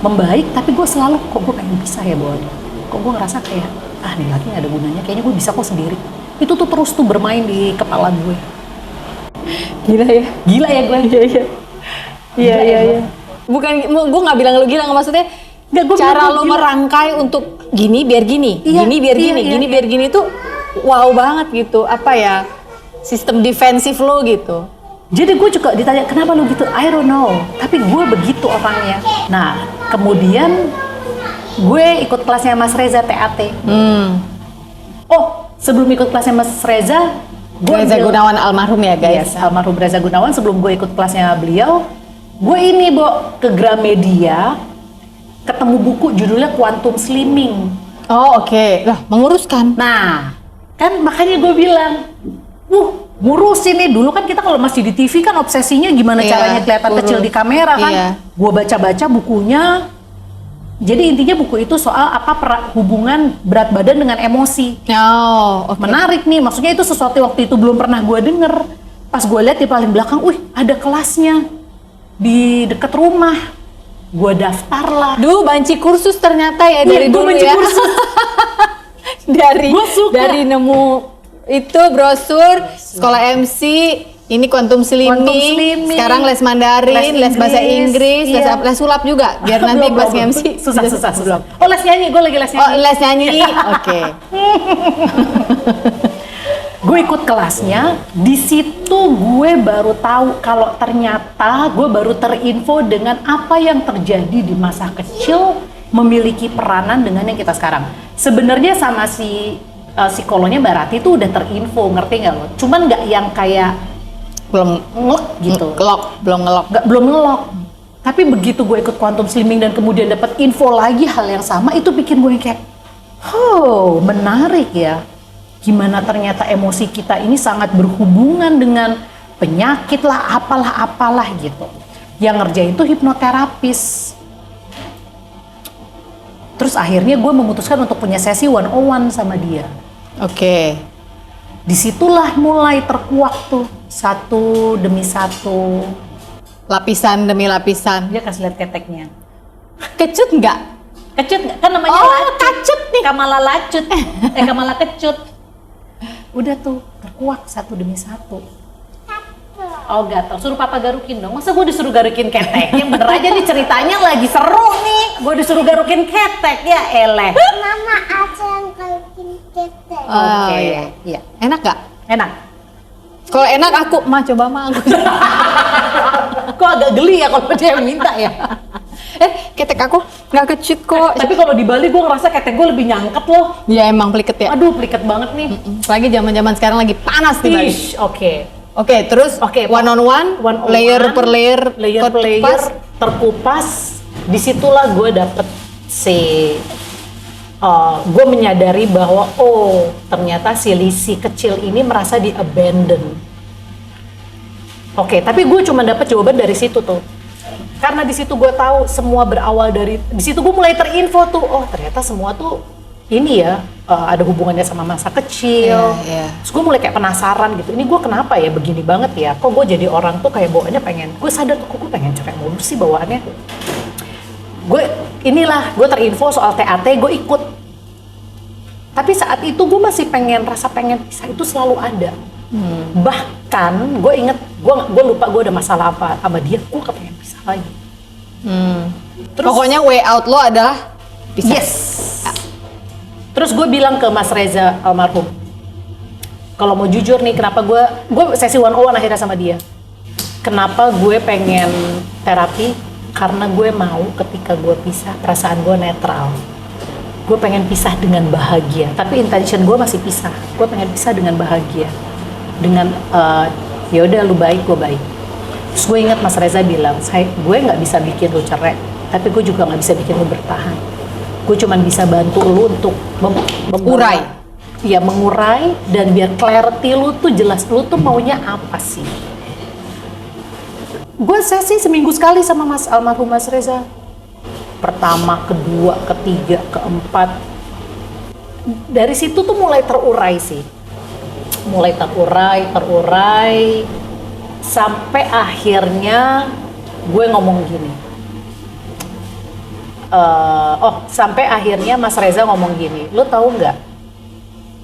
Membaik, tapi gue selalu, kok gue pengen pisah ya Bon. Kok gue ngerasa kayak, nih lagi gak ada gunanya, kayaknya gue bisa kok sendiri. Itu tuh terus tuh bermain di kepala gue. Gila ya gue. Iya. Bukan, gue nggak bilang lu gila, maksudnya cara lo merangkai untuk gini biar gini, gini biar gini tuh wow banget gitu. Apa ya, sistem defensif lo gitu. Jadi gue juga ditanya, kenapa lo gitu? I don't know, tapi gue begitu orangnya. Nah, kemudian gue ikut kelasnya Mas Reza TAT. Oh, sebelum ikut kelasnya Mas Reza, Reza Gunawan almarhum ya guys. Yes, almarhum Reza Gunawan. Sebelum gue ikut kelasnya beliau, gue ini ke Gramedia, ketemu buku judulnya Quantum Slimming. Oh oke. Lah menguruskan. Nah, kan makanya gue bilang, ngurusin nih. Dulu kan kita kalau masih di TV kan obsesinya gimana caranya kelihatan kecil di kamera kan. Gue baca-baca bukunya. Jadi intinya buku itu soal apa hubungan berat badan dengan emosi. Oh, okay. Menarik nih, maksudnya itu sesuatu waktu itu belum pernah gue denger. Pas gue lihat di paling belakang, ada kelasnya di deket rumah. Gue daftar lah. Duh, banci kursus ternyata ya dari dulu ya. dari nemu itu brosur sekolah MC, ini Quantum Slimming, sekarang les Mandarin, les bahasa Inggris, les sulap juga, biar nanti pas MC susah. Oh, les nyanyi, gue lagi les nyanyi. Oh, les nyanyi, oke. Gue ikut kelasnya, di situ gue baru tahu kalau ternyata gue baru terinfo dengan apa yang terjadi di masa kecil memiliki peranan dengan yang kita sekarang. Sebenarnya sama si psikolognya Mbak Rati itu udah terinfo, ngerti nggak lo? Cuman nggak yang kayak belum ngelok gitu. Belum ngelok. Tapi begitu gue ikut Quantum Slimming dan kemudian dapat info lagi hal yang sama, itu bikin gue kayak, Oh, menarik ya. Gimana ternyata emosi kita ini sangat berhubungan dengan penyakit lah, apalah gitu. Yang ngerjain itu hipnoterapis. Terus akhirnya gue memutuskan untuk punya sesi one-on-one sama dia. Oke. Disitulah mulai terkuak tuh, satu demi satu. Lapisan demi lapisan. Dia kasih lihat keteknya. Kecut nggak? Kecut nggak? Kan namanya lacut. Kacut nih. Kamala lacut. Kamala kecut. Udah tuh, terkuak satu demi satu. Oh gatel, suruh papa garukin dong. Masa gue disuruh garukin ketek? Yang bener aja nih ceritanya lagi seru nih. Gue disuruh garukin ketek, ya eleh. Mama aja yang garukin ketek. Oh, iya. Enak nggak? Enak. Kalau enak aku, coba aku. Kok agak geli ya kalau dia yang minta ya? Ketek aku nggak kecut kok. Tapi kalau di Bali gue ngerasa ketek gue lebih nyangket loh. Ya emang pliket ya. Aduh, pliket banget nih. Lagi zaman-zaman sekarang lagi panas di Bali. Ish, oke. Oke, terus one on one, layer per layer, terkupas. Disitulah gue dapet gue menyadari bahwa ternyata si Lisi kecil ini merasa di abandon. Oke, tapi gue cuma dapet jawaban dari situ tuh. Karena di situ gue tahu semua berawal dari, di situ gue mulai terinfo tuh, ternyata semua tuh ini ya ada hubungannya sama masa kecil. Terus gue mulai kayak penasaran gitu, ini gue kenapa ya begini banget ya? Kok gue jadi orang tuh kayak bawaannya pengen, gue sadar tuh kok gue pengen capek mulu sih bawaannya. Gue terinfo soal TAT, gue ikut. Tapi saat itu gue masih rasa pengen pisah itu selalu ada. Bahkan gue inget, gue lupa gue ada masalah apa sama dia, gue kepengen pisah lagi. Terus, pokoknya way out lo adalah pisah. Yes. Terus gue bilang ke Mas Reza almarhum, kalau mau jujur nih, kenapa gue sesi one-on-one akhirnya sama dia. Kenapa gue pengen terapi? Karena gue mau ketika gue pisah, perasaan gue netral. Gue pengen pisah dengan bahagia, tapi intention gue masih pisah. Gue pengen pisah dengan bahagia, dengan ya udah lu baik, gue baik. Terus gue ingat Mas Reza bilang, gue nggak bisa bikin lu cerai, tapi gue juga nggak bisa bikin lu bertahan. Gue cuman bisa bantu lu untuk mengurai. Iya, mengurai dan biar clarity lu tuh jelas, lu tuh maunya apa sih. Gue sesi seminggu sekali sama almarhum Mas Reza. Pertama, kedua, ketiga, keempat. Dari situ tuh mulai terurai sih. Mulai terurai. Sampai akhirnya gue ngomong gini. Sampai akhirnya Mas Reza ngomong gini, lo tahu nggak?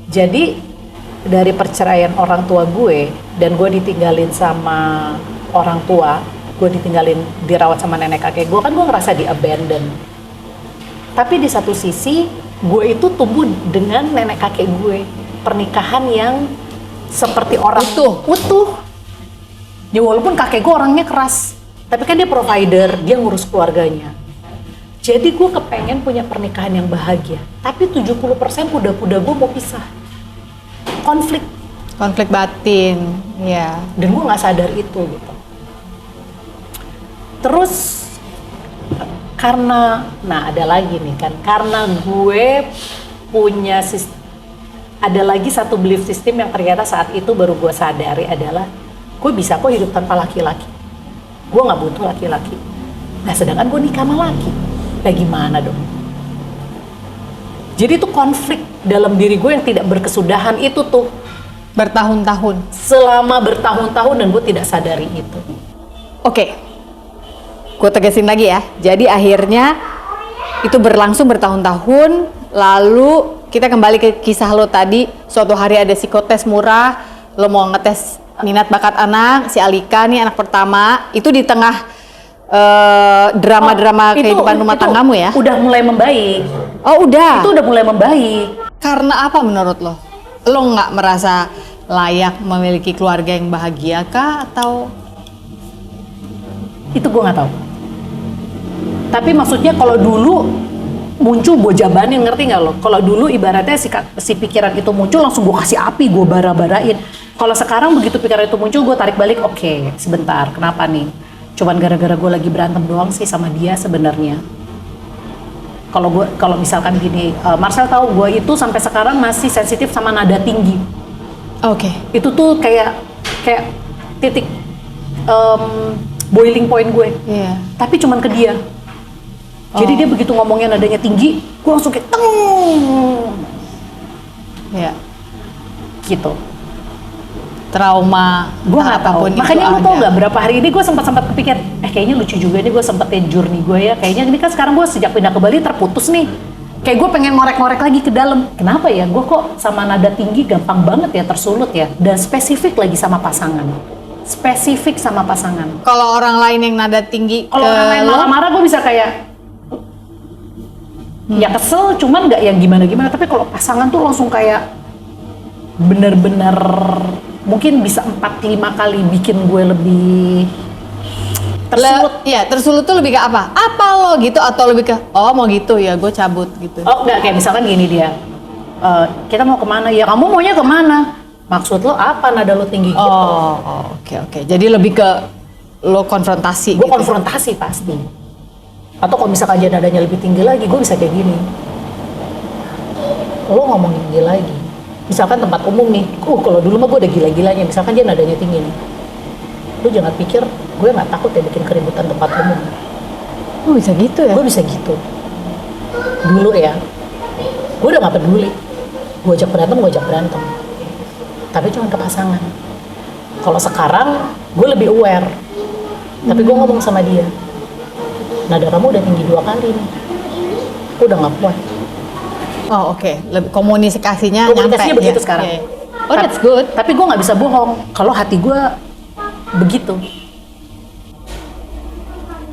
Jadi dari perceraian orang tua gue dan gue ditinggalin sama orang tua, gue ditinggalin dirawat sama nenek kakek gue, kan gue ngerasa di abandon. Tapi di satu sisi gue itu tumbuh dengan nenek kakek gue, pernikahan yang seperti orang utuh. Ya walaupun kakek gue orangnya keras, tapi kan dia provider, dia ngurus keluarganya. Jadi gue kepengen punya pernikahan yang bahagia, tapi 70% kuda-kuda gue mau pisah. Konflik batin, ya. Dan gue nggak sadar itu gitu. Terus karena, ada lagi nih kan, karena gue punya ada lagi satu belief system yang ternyata saat itu baru gue sadari adalah gue bisa kok hidup tanpa laki-laki. Gue nggak butuh laki-laki. Nah sedangkan gue nikah sama laki. Nah gimana dong? Jadi itu konflik dalam diri gue yang tidak berkesudahan itu tuh. Bertahun-tahun. Selama bertahun-tahun dan gue tidak sadari itu. Oke. Gue tegasin lagi ya. Jadi akhirnya itu berlangsung bertahun-tahun. Lalu kita kembali ke kisah lo tadi. Suatu hari ada psikotes murah. Lo mau ngetes minat bakat anak. Si Alika nih anak pertama. Itu di tengah drama-drama kehidupan rumah tanggamu ya? Udah mulai membaik. Oh udah? Itu udah mulai membaik. Karena apa menurut lo? Lo nggak merasa layak memiliki keluarga yang bahagia kah atau? Itu gue nggak tahu. Tapi maksudnya kalau dulu muncul gue jabanin, ngerti nggak lo? Kalau dulu ibaratnya si pikiran itu muncul langsung gue kasih api, gue bara-barain. Kalau sekarang begitu pikiran itu muncul gue tarik balik, oke, sebentar, kenapa nih? Cuman gara-gara gue lagi berantem doang sih sama dia sebenarnya. kalau misalkan gini, Marcel tahu gue itu sampai sekarang masih sensitif sama nada tinggi. Oke. Itu tuh kayak titik boiling point gue. Iya. Tapi cuman ke dia. Jadi dia begitu ngomongnya nadanya tinggi, gue langsung kayak teng. Iya. Gitu. Trauma. Gue nggak tahu. apapun itu Makanya lu tau ada. nggak berapa hari ini gue sempat kepikir, kayaknya lucu juga nih gue sempetin journey gue ya. Kayaknya ini kan sekarang gue sejak pindah ke Bali terputus nih. Kayak gue pengen ngorek-ngorek lagi ke dalam. Kenapa ya? Gue kok sama nada tinggi gampang banget ya tersulut ya. Dan spesifik lagi sama pasangan. Spesifik sama pasangan. Kalau orang lain yang nada tinggi Kalau ke orang lain lo, marah-marah gue bisa kayak ya kesel, cuman nggak yang gimana-gimana. Tapi kalau pasangan tuh langsung kayak bener-bener mungkin bisa 4-5 kali bikin gue lebih tersulut. tersulut tuh lebih ke apa? Apa lo gitu atau lebih ke oh mau gitu ya gue cabut gitu. Oh enggak, kayak misalkan gini dia, kita mau kemana? Ya kamu maunya kemana? Maksud lo apa? Nada lo tinggi gitu. Oke. Jadi lebih ke lo konfrontasi Gue gitu. konfrontasi pasti. Atau kalau misalkan aja nadanya lebih tinggi lagi, gue bisa kayak gini. Lo ngomong tinggi lagi. Misalkan tempat umum nih, kalau dulu mah gue udah gila-gilanya. Misalkan dia nadanya tinggi nih. Lo jangan pikir gue nggak takut ya bikin keributan tempat umum. Oh bisa gitu ya? Gue bisa gitu. Dulu ya, gue udah gak peduli. Gue ajak berantem. Tapi cuma ke pasangan. Kalau sekarang, gue lebih aware. Tapi gue ngomong sama dia, nada kamu udah tinggi 2 kali nih. Gue udah gak kuat. Oh oke. Lebih komunikasinya Komunikasinya nyampe begitu ya? sekarang. Iya. Oh that's good. Tapi gue gak bisa bohong. Kalau hati gue begitu.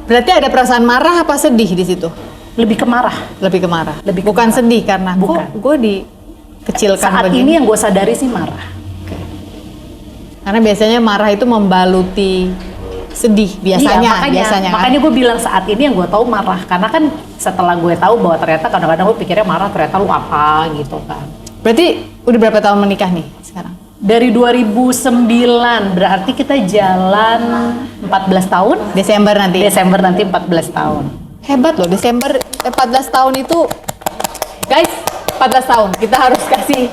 Berarti ada perasaan marah apa sedih di situ? Lebih ke marah. Lebih ke marah. Lebih ke Bukan marah. sedih karena Bukan. kok gue dikecilkan Saat begini. ini yang gue sadari sih marah. Karena biasanya marah itu membaluti sedih biasanya. Iya, biasanya kan? makanya gue bilang saat ini yang gue tahu marah. Karena kan setelah gue tahu bahwa ternyata kadang-kadang gue pikirnya marah, ternyata lu apa gitu kan. Berarti udah berapa tahun menikah nih sekarang? Dari 2009, berarti kita jalan 14 tahun. Desember nanti. Desember nanti 14 tahun. Hebat loh, Desember 14 tahun itu. Guys, 14 tahun. Kita harus kasih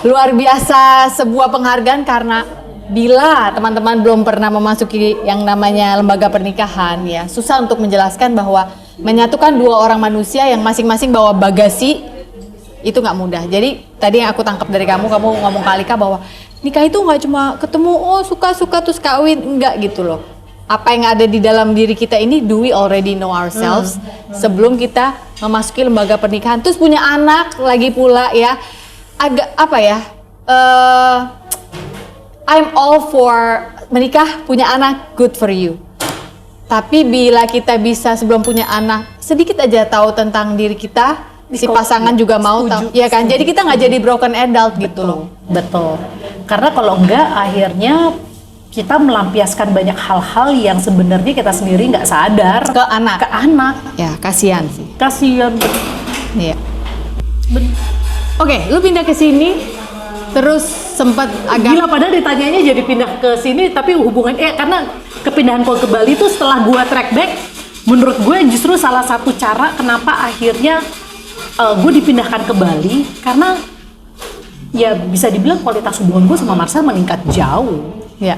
luar biasa sebuah penghargaan karena bila teman-teman belum pernah memasuki yang namanya lembaga pernikahan ya, susah untuk menjelaskan bahwa menyatukan 2 orang manusia yang masing-masing bawa bagasi itu nggak mudah. Jadi tadi yang aku tangkap dari kamu ngomong ke Alika bahwa nikah itu nggak cuma ketemu oh suka-suka terus kawin, enggak gitu loh. Apa yang ada di dalam diri kita ini, do we already know ourselves sebelum kita memasuki lembaga pernikahan terus punya anak lagi pula ya, agak apa ya, I'm all for menikah, punya anak, good for you. Tapi bila kita bisa sebelum punya anak sedikit aja tahu tentang diri kita, si pasangan juga mau tahu, ya kan? Jadi kita nggak jadi broken adult gitu loh. Betul. Karena kalau enggak, akhirnya kita melampiaskan banyak hal-hal yang sebenarnya kita sendiri nggak sadar Ke anak. Ke anak. Ya kasihan sih. Kasihan. Iya. Oke, lu pindah ke sini, terus sempat agak Gila, padahal ditanyanya jadi pindah ke sini, tapi hubungan karena kepindahan gue ke Bali itu setelah gue track back, menurut gue justru salah satu cara kenapa akhirnya gue dipindahkan ke Bali, karena ya bisa dibilang kualitas hubungan gue sama Marcel meningkat jauh. ya.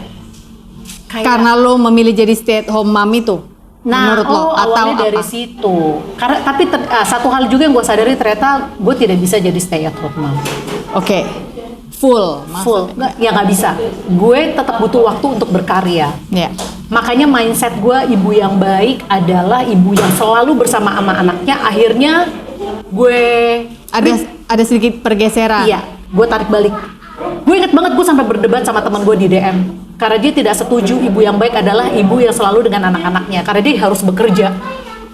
Kayak, Karena lo memilih jadi stay at home mom itu, menurut lo atau awalnya dari apa? situ. Karena tapi satu hal juga yang gue sadari, ternyata gue tidak bisa jadi stay at home mom. Oke, full, Full, nggak bisa. Gue tetap butuh waktu untuk berkarya. Ya. Makanya mindset gue, ibu yang baik adalah ibu yang selalu bersama sama anaknya. Akhirnya gue Ada sedikit pergeseran. iya, gue tarik balik. Gue inget banget gue sampai berdebat sama teman gue di DM karena dia tidak setuju ibu yang baik adalah ibu yang selalu dengan anak-anaknya karena dia harus bekerja.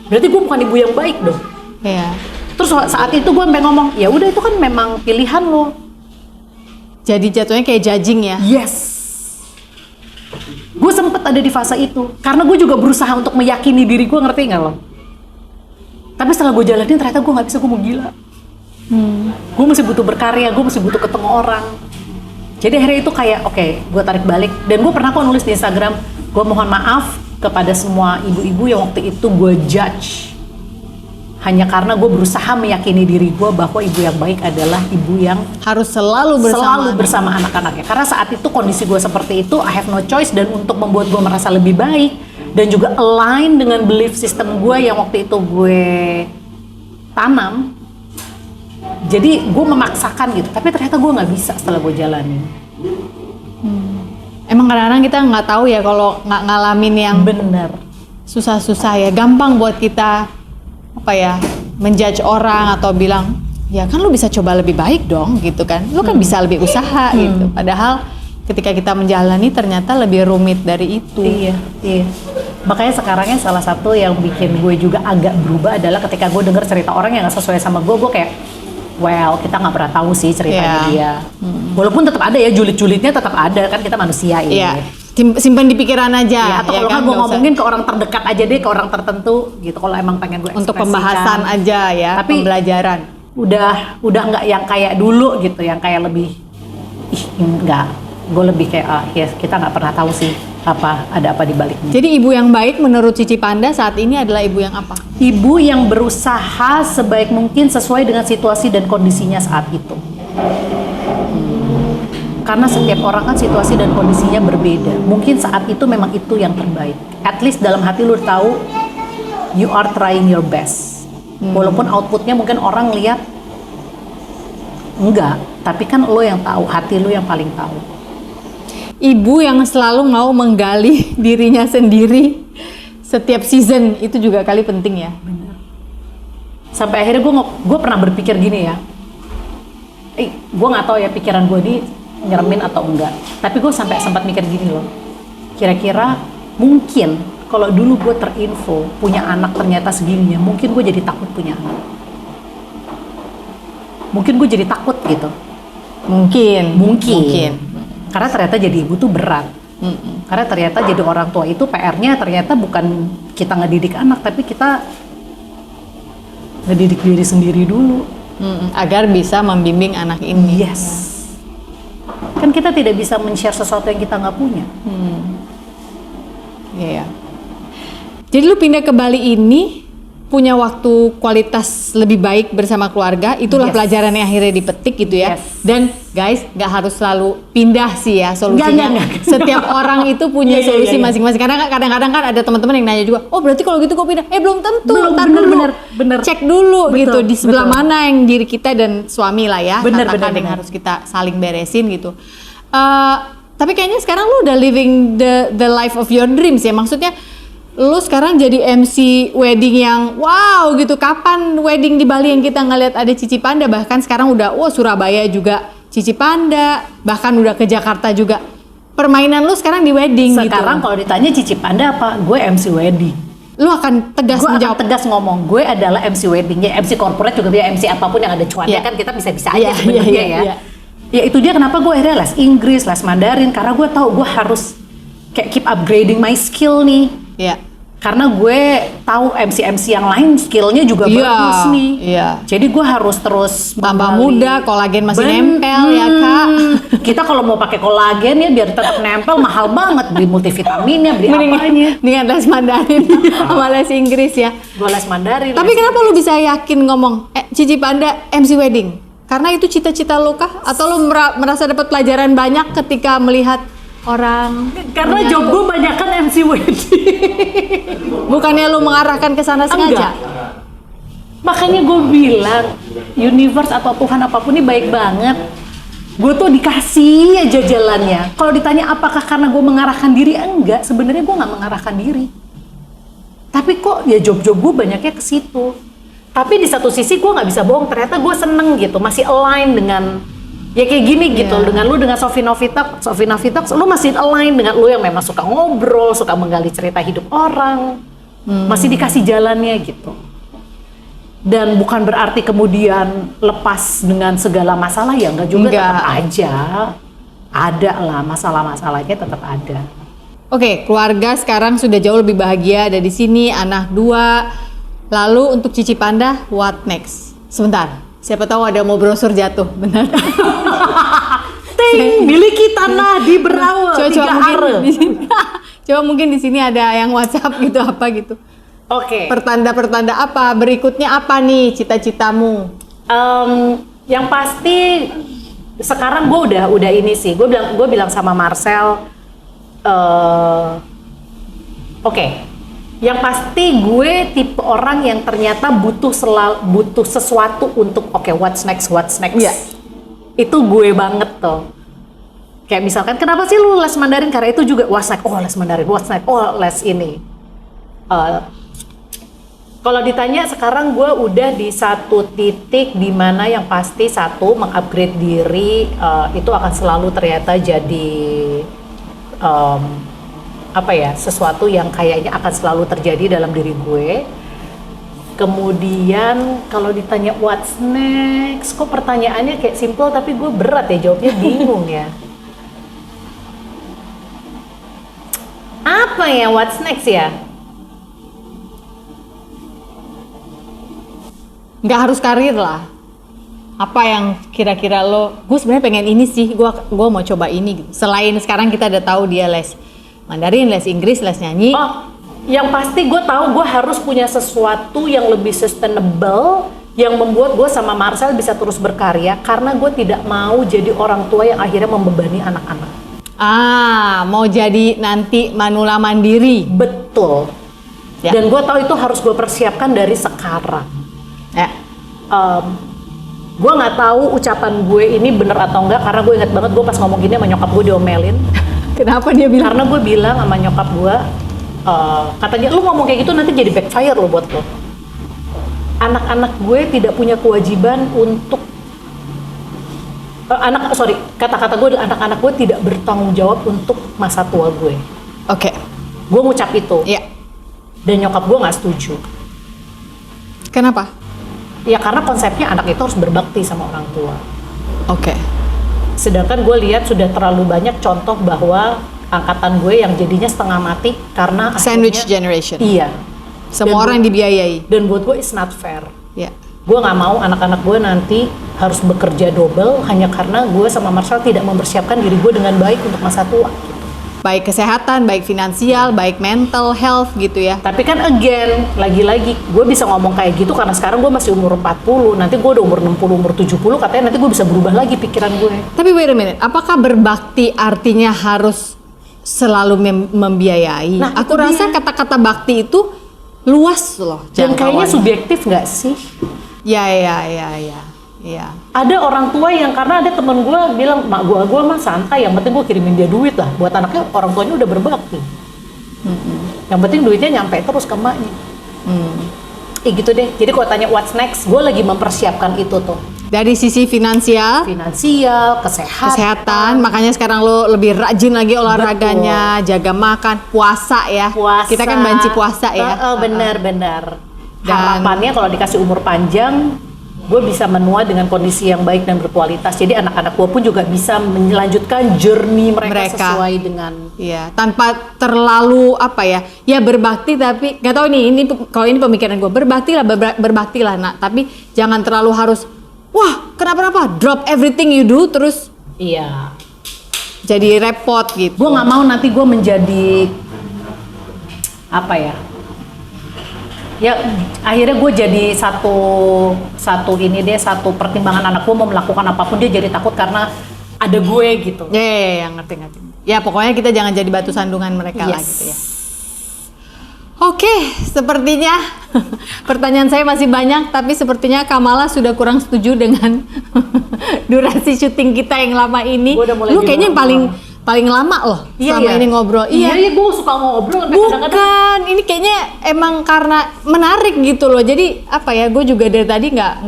Berarti gue bukan ibu yang baik dong. Iya. Terus saat itu gue sampai ngomong, ya udah itu kan memang pilihan lo. Jadi jatuhnya kayak judging ya. Yes. Gue sempet ada di fase itu karena gue juga berusaha untuk meyakini diri gue, ngerti nggak lo? Tapi setelah gue jalanin ternyata gue nggak bisa, gue mau gila. Gue masih butuh berkarya, gue masih butuh ketemu orang. Jadi akhirnya itu kayak oke, gue tarik balik. Dan gue pernah kok nulis di Instagram, gue mohon maaf kepada semua ibu-ibu yang waktu itu gue judge. hanya karena gue berusaha meyakini diri gue bahwa ibu yang baik adalah ibu yang Harus selalu bersama anak-anaknya. Karena saat itu kondisi gue seperti itu, I have no choice, dan untuk membuat gue merasa lebih baik dan juga align dengan belief system gue yang waktu itu gue tanam. Jadi gue memaksakan gitu, tapi ternyata gue nggak bisa setelah gue jalanin. Emang kadang-kadang kita nggak tahu ya kalau nggak ngalamin yang Bener. susah-susah ya, gampang buat kita apa ya, menjudge orang atau bilang ya kan lu bisa coba lebih baik dong gitu kan, lu kan bisa lebih usaha gitu. Padahal ketika kita menjalani ternyata lebih rumit dari itu. Iya. Makanya sekarangnya salah satu yang bikin gue juga agak berubah adalah ketika gue denger cerita orang yang gak sesuai sama gue kayak, well, kita nggak pernah tahu sih ceritanya dia. Walaupun tetap ada ya, julid-julidnya tetap ada, kan kita manusia ini. Iya. Simpan di pikiran aja. Ya, atau ya kalau kan, nggak gue nggak usah. ngomongin ke orang terdekat aja deh, ke orang tertentu gitu. Kalau emang pengen gue Untuk ekspresikan. pembahasan aja ya, Tapi pembelajaran. Udah nggak yang kayak dulu gitu, yang kayak lebih, enggak. Gue lebih kayak, ya kita nggak pernah tahu sih ada apa di baliknya. Jadi ibu yang baik menurut Cici Panda saat ini adalah ibu yang apa? Ibu yang berusaha sebaik mungkin sesuai dengan situasi dan kondisinya saat itu. Karena setiap orang kan situasi dan kondisinya berbeda. Mungkin saat itu memang itu yang terbaik. At least dalam hati lu tahu you are trying your best. Walaupun outputnya mungkin orang lihat enggak, tapi kan lo yang tahu, hati lu yang paling tahu. Ibu yang selalu mau menggali dirinya sendiri setiap season itu juga kali penting ya. Sampai akhirnya gue pernah berpikir gini ya. Gue nggak tahu ya pikiran gue ini nyeremin atau enggak. Tapi gue sampai sempat mikir gini loh. Kira-kira mungkin kalau dulu gue terinfo punya anak ternyata segininya, mungkin gue jadi takut punya anak. Mungkin gue jadi takut gitu. Mungkin. Karena ternyata jadi ibu tuh berat. Karena ternyata jadi orang tua itu PR-nya ternyata bukan kita ngedidik anak, tapi kita ngedidik diri sendiri dulu. Agar bisa membimbing anak ini. Yes. Kan kita tidak bisa men-share sesuatu yang kita nggak punya. Iya. Jadi lu pindah ke Bali ini punya waktu kualitas lebih baik bersama keluarga, itulah Yes. pelajaran yang akhirnya dipetik gitu ya. Yes. Dan guys, nggak harus selalu pindah sih ya solusinya. Nggak. Setiap orang itu punya Iya, solusi iya. masing-masing. Karena kadang-kadang kan ada teman-teman yang nanya juga, oh berarti kalau gitu kok pindah? Belum tentu. Belum, Ntar bener, dulu. bener. Cek dulu Betul, gitu di sebelah betul. mana yang diri kita dan suami lah ya. Bener, Katakan bener, yang bener. harus kita saling beresin gitu. Tapi kayaknya sekarang lu udah living the life of your dreams ya. Maksudnya lu sekarang jadi MC wedding yang wow gitu. Kapan wedding di Bali yang kita ngeliat ada Cici Panda, bahkan sekarang udah Surabaya juga Cici Panda, bahkan udah ke Jakarta juga. Permainan lu sekarang di wedding Sekarang gitu. kalau ditanya Cici Panda apa, gue MC wedding. Lu akan tegas Gue akan menjawab. tegas ngomong, gue adalah MC wedding. Ya MC corporate juga bisa, MC apapun yang ada cuannya Iya. kan kita bisa-bisa Iya, aja sebenarnya iya, ya. iya. Ya itu dia kenapa gue akhirnya les Inggris, les Mandarin, karena gue tahu gue harus kayak keep upgrading my skill nih. Iya. Karena gue tahu MC-MC yang lain skillnya juga Iya, bagus nih. iya. Jadi gue harus terus Tambah menggali. muda, kolagen masih nempel ya Kak. Kita kalau mau pakai kolagen ya biar tetap nempel mahal banget, beli multivitaminnya, beli apanya. Mendingan les Mandarin sama les Inggris ya. Gue les Mandarin. Tapi kenapa lu bisa yakin ngomong Cici Panda MC wedding? Karena itu cita-cita lu kah? Atau lu merasa dapat pelajaran banyak ketika melihat orang? Karena menyatu? job gue banyak kan MC wedding. Bukannya lu mengarahkan ke sana sengaja? Enggak. Makanya gue bilang universe atau Tuhan apapun ini baik banget. Gue tuh dikasih aja jalannya. Kalau ditanya apakah karena gue mengarahkan diri, enggak. Sebenarnya gue nggak mengarahkan diri. Tapi kok ya job-job gue banyaknya ke situ. Tapi di satu sisi gue nggak bisa bohong, ternyata gue seneng gitu, masih align dengan ya kayak gini gitu, dengan lu dengan Sofi Novita, lu masih align dengan lu yang memang suka ngobrol, suka menggali cerita hidup orang, masih dikasih jalannya gitu. Dan bukan berarti kemudian lepas dengan segala masalah ya, enggak juga, tetap aja ada lah masalah-masalahnya, tetap ada. Oke, keluarga sekarang sudah jauh lebih bahagia, ada di sini, anak 2. Lalu untuk Cici Panda, what next? Sebentar, siapa tahu ada mau brosur jatuh, benar? Ting, miliki tanah di Berawa, Coba 3 are. mungkin di sini, coba mungkin di sini ada yang WhatsApp gitu apa gitu. Oke. Pertanda-pertanda apa? Berikutnya apa nih cita-citamu? Yang pasti sekarang gue udah ini sih. Gue bilang sama Marcel, oke. Yang pasti gue tipe orang yang ternyata butuh sesuatu untuk what's next. Iya. Itu gue banget tuh. Kayak misalkan kenapa sih lu les Mandarin? Karena itu juga what's next. Oh les Mandarin, what's next? Oh les ini. Kalau ditanya sekarang gue udah di satu titik di mana yang pasti satu mengupgrade diri itu akan selalu ternyata jadi sesuatu yang kayaknya akan selalu terjadi dalam diri gue. Kemudian kalau ditanya what's next, kok pertanyaannya kayak simple tapi gue berat ya jawabnya, bingung ya. Apa ya what's next ya? Nggak harus karir lah. Apa yang kira-kira lo, gue sebenarnya pengen ini sih, gue mau coba ini gitu. Selain sekarang kita udah tahu dia les Mandarin, les Inggris, les nyanyi. Oh, yang pasti gue tahu gue harus punya sesuatu yang lebih sustainable, yang membuat gue sama Marcel bisa terus berkarya, karena gue tidak mau jadi orang tua yang akhirnya membebani anak-anak. Mau jadi nanti manula mandiri. Betul. Ya. Dan gue tahu itu harus gue persiapkan dari sekarang. Ya. Gue nggak tahu ucapan gue ini bener atau enggak, karena gue ingat banget gue pas ngomong gini sama nyokap gue diomelin. Kenapa dia bilang? Karena gue bilang sama nyokap gue, katanya lu ngomong kayak gitu nanti jadi backfire lo buat lo. Anak-anak gue tidak punya kewajiban untuk kata-kata gue, anak-anak gue tidak bertanggung jawab untuk masa tua gue. Oke. Gue ngucap itu. Iya. Dan nyokap gue nggak setuju. Kenapa? Ya karena konsepnya anak itu harus berbakti sama orang tua. Oke. Sedangkan gue lihat sudah terlalu banyak contoh bahwa angkatan gue yang jadinya setengah mati karena Sandwich akhirnya- generation. Iya. Semua Dan orang dibiayai. Dan buat gue it's not fair. Ya. Gue nggak mau anak-anak gue nanti harus bekerja double hanya karena gue sama Marcel tidak mempersiapkan diri gue dengan baik untuk masa tua. Baik kesehatan, baik finansial, baik mental health gitu ya. Tapi kan again, lagi-lagi gue bisa ngomong kayak gitu karena sekarang gue masih umur 40, nanti gue udah umur 60, umur 70, katanya nanti gue bisa berubah lagi pikiran gue. Tapi wait a minute, apakah berbakti artinya harus selalu membiayai? Nah, Aku itu rasa dia. kata-kata bakti itu luas loh Dan kayaknya jangkauannya. subjektif nggak sih? Ya. Ada orang tua yang karena ada temen gue bilang, mak gue mah santai, yang penting gue kirimin dia duit lah. Buat anaknya orang tuanya udah berbakti. Yang penting duitnya nyampe terus ke emaknya. Gitu deh. Jadi kalau tanya what's next, gue lagi mempersiapkan itu tuh. Dari sisi finansial, Finansial, kesehatan, makanya sekarang lo lebih rajin lagi olahraganya, jaga makan, puasa ya. puasa. Kita kan banci puasa ya. Benar-benar. Dan- Harapannya kalau dikasih umur panjang, gue bisa menua dengan kondisi yang baik dan berkualitas. Jadi anak-anak gue pun juga bisa melanjutkan journey mereka sesuai dengan. Iya, tanpa terlalu apa ya? Ya berbakti tapi nggak tahu ini kalau ini pemikiran gue, berbaktilah nak, tapi jangan terlalu harus wah, kenapa drop everything you do terus Iya. jadi repot gitu. Gue nggak mau nanti gue menjadi apa ya? Ya akhirnya gue jadi satu pertimbangan anak gue mau melakukan apapun dia jadi takut karena ada gue gitu. Ya, ngerti. Ya pokoknya kita jangan jadi batu sandungan mereka lah Yes. gitu ya. Oke, sepertinya pertanyaan saya masih banyak, tapi sepertinya Kamala sudah kurang setuju dengan durasi syuting kita yang lama ini. Gua udah mulai Lu kayaknya bingung. paling lama loh selama ini ngobrol. Iya, gue suka ngobrol sampai kadang-kadang. Bukan, ini kayaknya emang karena menarik gitu loh. Jadi apa ya? Gue juga dari tadi nggak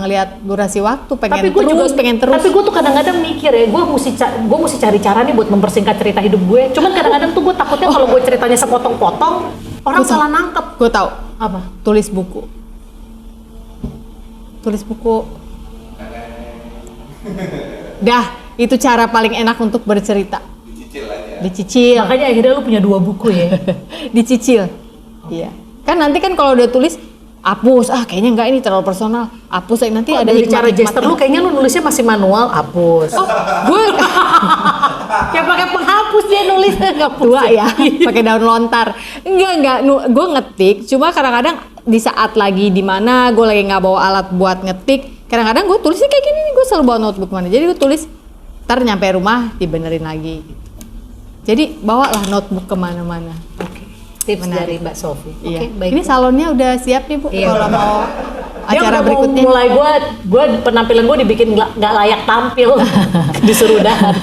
ngelihat durasi waktu, pengen terus. Tapi gue tuh kadang-kadang mikir ya, gue mesti cari cara nih buat mempersingkat cerita hidup gue. Cuman kadang-kadang tuh gue takutnya kalau gue ceritanya sepotong-potong, orang salah nangkep. Gue tahu. Apa? Tulis buku. Dah, itu cara paling enak untuk bercerita. Dicicil aja. Dicicil. Makanya akhirnya lu punya 2 buku ya. Dicicil. Iya. Kan nanti kan kalau udah tulis hapus, kayaknya enggak ini terlalu personal. Hapus nanti ada Dari cara hikmat-hikmatnya. gesture lu kayaknya lu nulisnya masih manual, hapus. Gue Kayak pakai penghapus dia nulis nggak tua ya, pakai daun lontar. Enggak, gue ngetik. Cuma kadang-kadang di saat lagi di mana gue lagi nggak bawa alat buat ngetik, kadang-kadang gue tulisnya kayak gini nih, gue selalu bawa notebook mana. Jadi gue tulis, ntar nyampe rumah dibenerin lagi. Gitu. Jadi bawalah notebook kemana-mana. Oke. Tips dari Mbak Sofi. Iya. Oke, baik. Ini salonnya udah siap nih Bu, Iya, kalau udah. mau Dia acara udah berikutnya. mau mulai gue penampilan gue dibikin nggak layak tampil, disuruh udahan.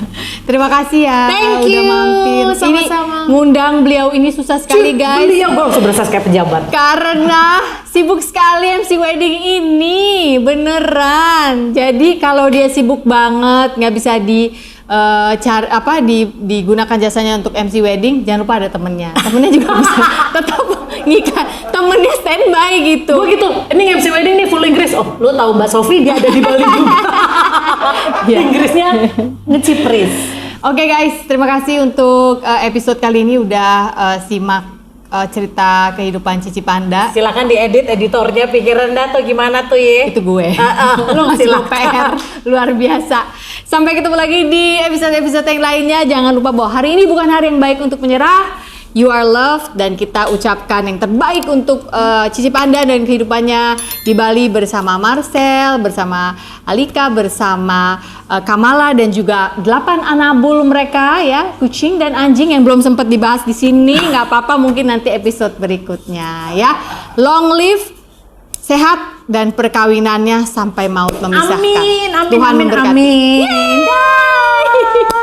Terima kasih ya, Thank udah you. mampir. Sama-sama. Ini ngundang beliau ini susah sekali guys. Beliau gue langsung berasa kayak pejabat. Karena sibuk sekali MC wedding ini, beneran. Jadi kalau dia sibuk banget, nggak bisa digunakan jasanya untuk MC wedding, jangan lupa ada temennya. Temennya juga bisa tetap ngikat, temennya standby gitu. Gue gitu, ini MC wedding nih full Inggris. Oh, lu tahu Mbak Sofi dia ada di Bali juga. Inggrisnya ngecipris. Oke guys, terima kasih untuk episode kali ini udah simak cerita kehidupan Cici Panda. Silakan diedit editornya pikiran atau gimana tuh ya. Itu gue. Lu Masih silakan. PR luar biasa. Sampai ketemu lagi di episode-episode yang lainnya. Jangan lupa bahwa hari ini bukan hari yang baik untuk menyerah. You are loved, dan kita ucapkan yang terbaik untuk Cici Panda dan kehidupannya di Bali bersama Marcel, bersama Alika, bersama Kamala, dan juga 8 anabul mereka ya, kucing dan anjing yang belum sempat dibahas di sini. Nggak apa-apa, mungkin nanti episode berikutnya ya. Long live, sehat, dan perkawinannya sampai maut memisahkan. Amin, amin, Tuhan amin, memberkati. amin. Yeay.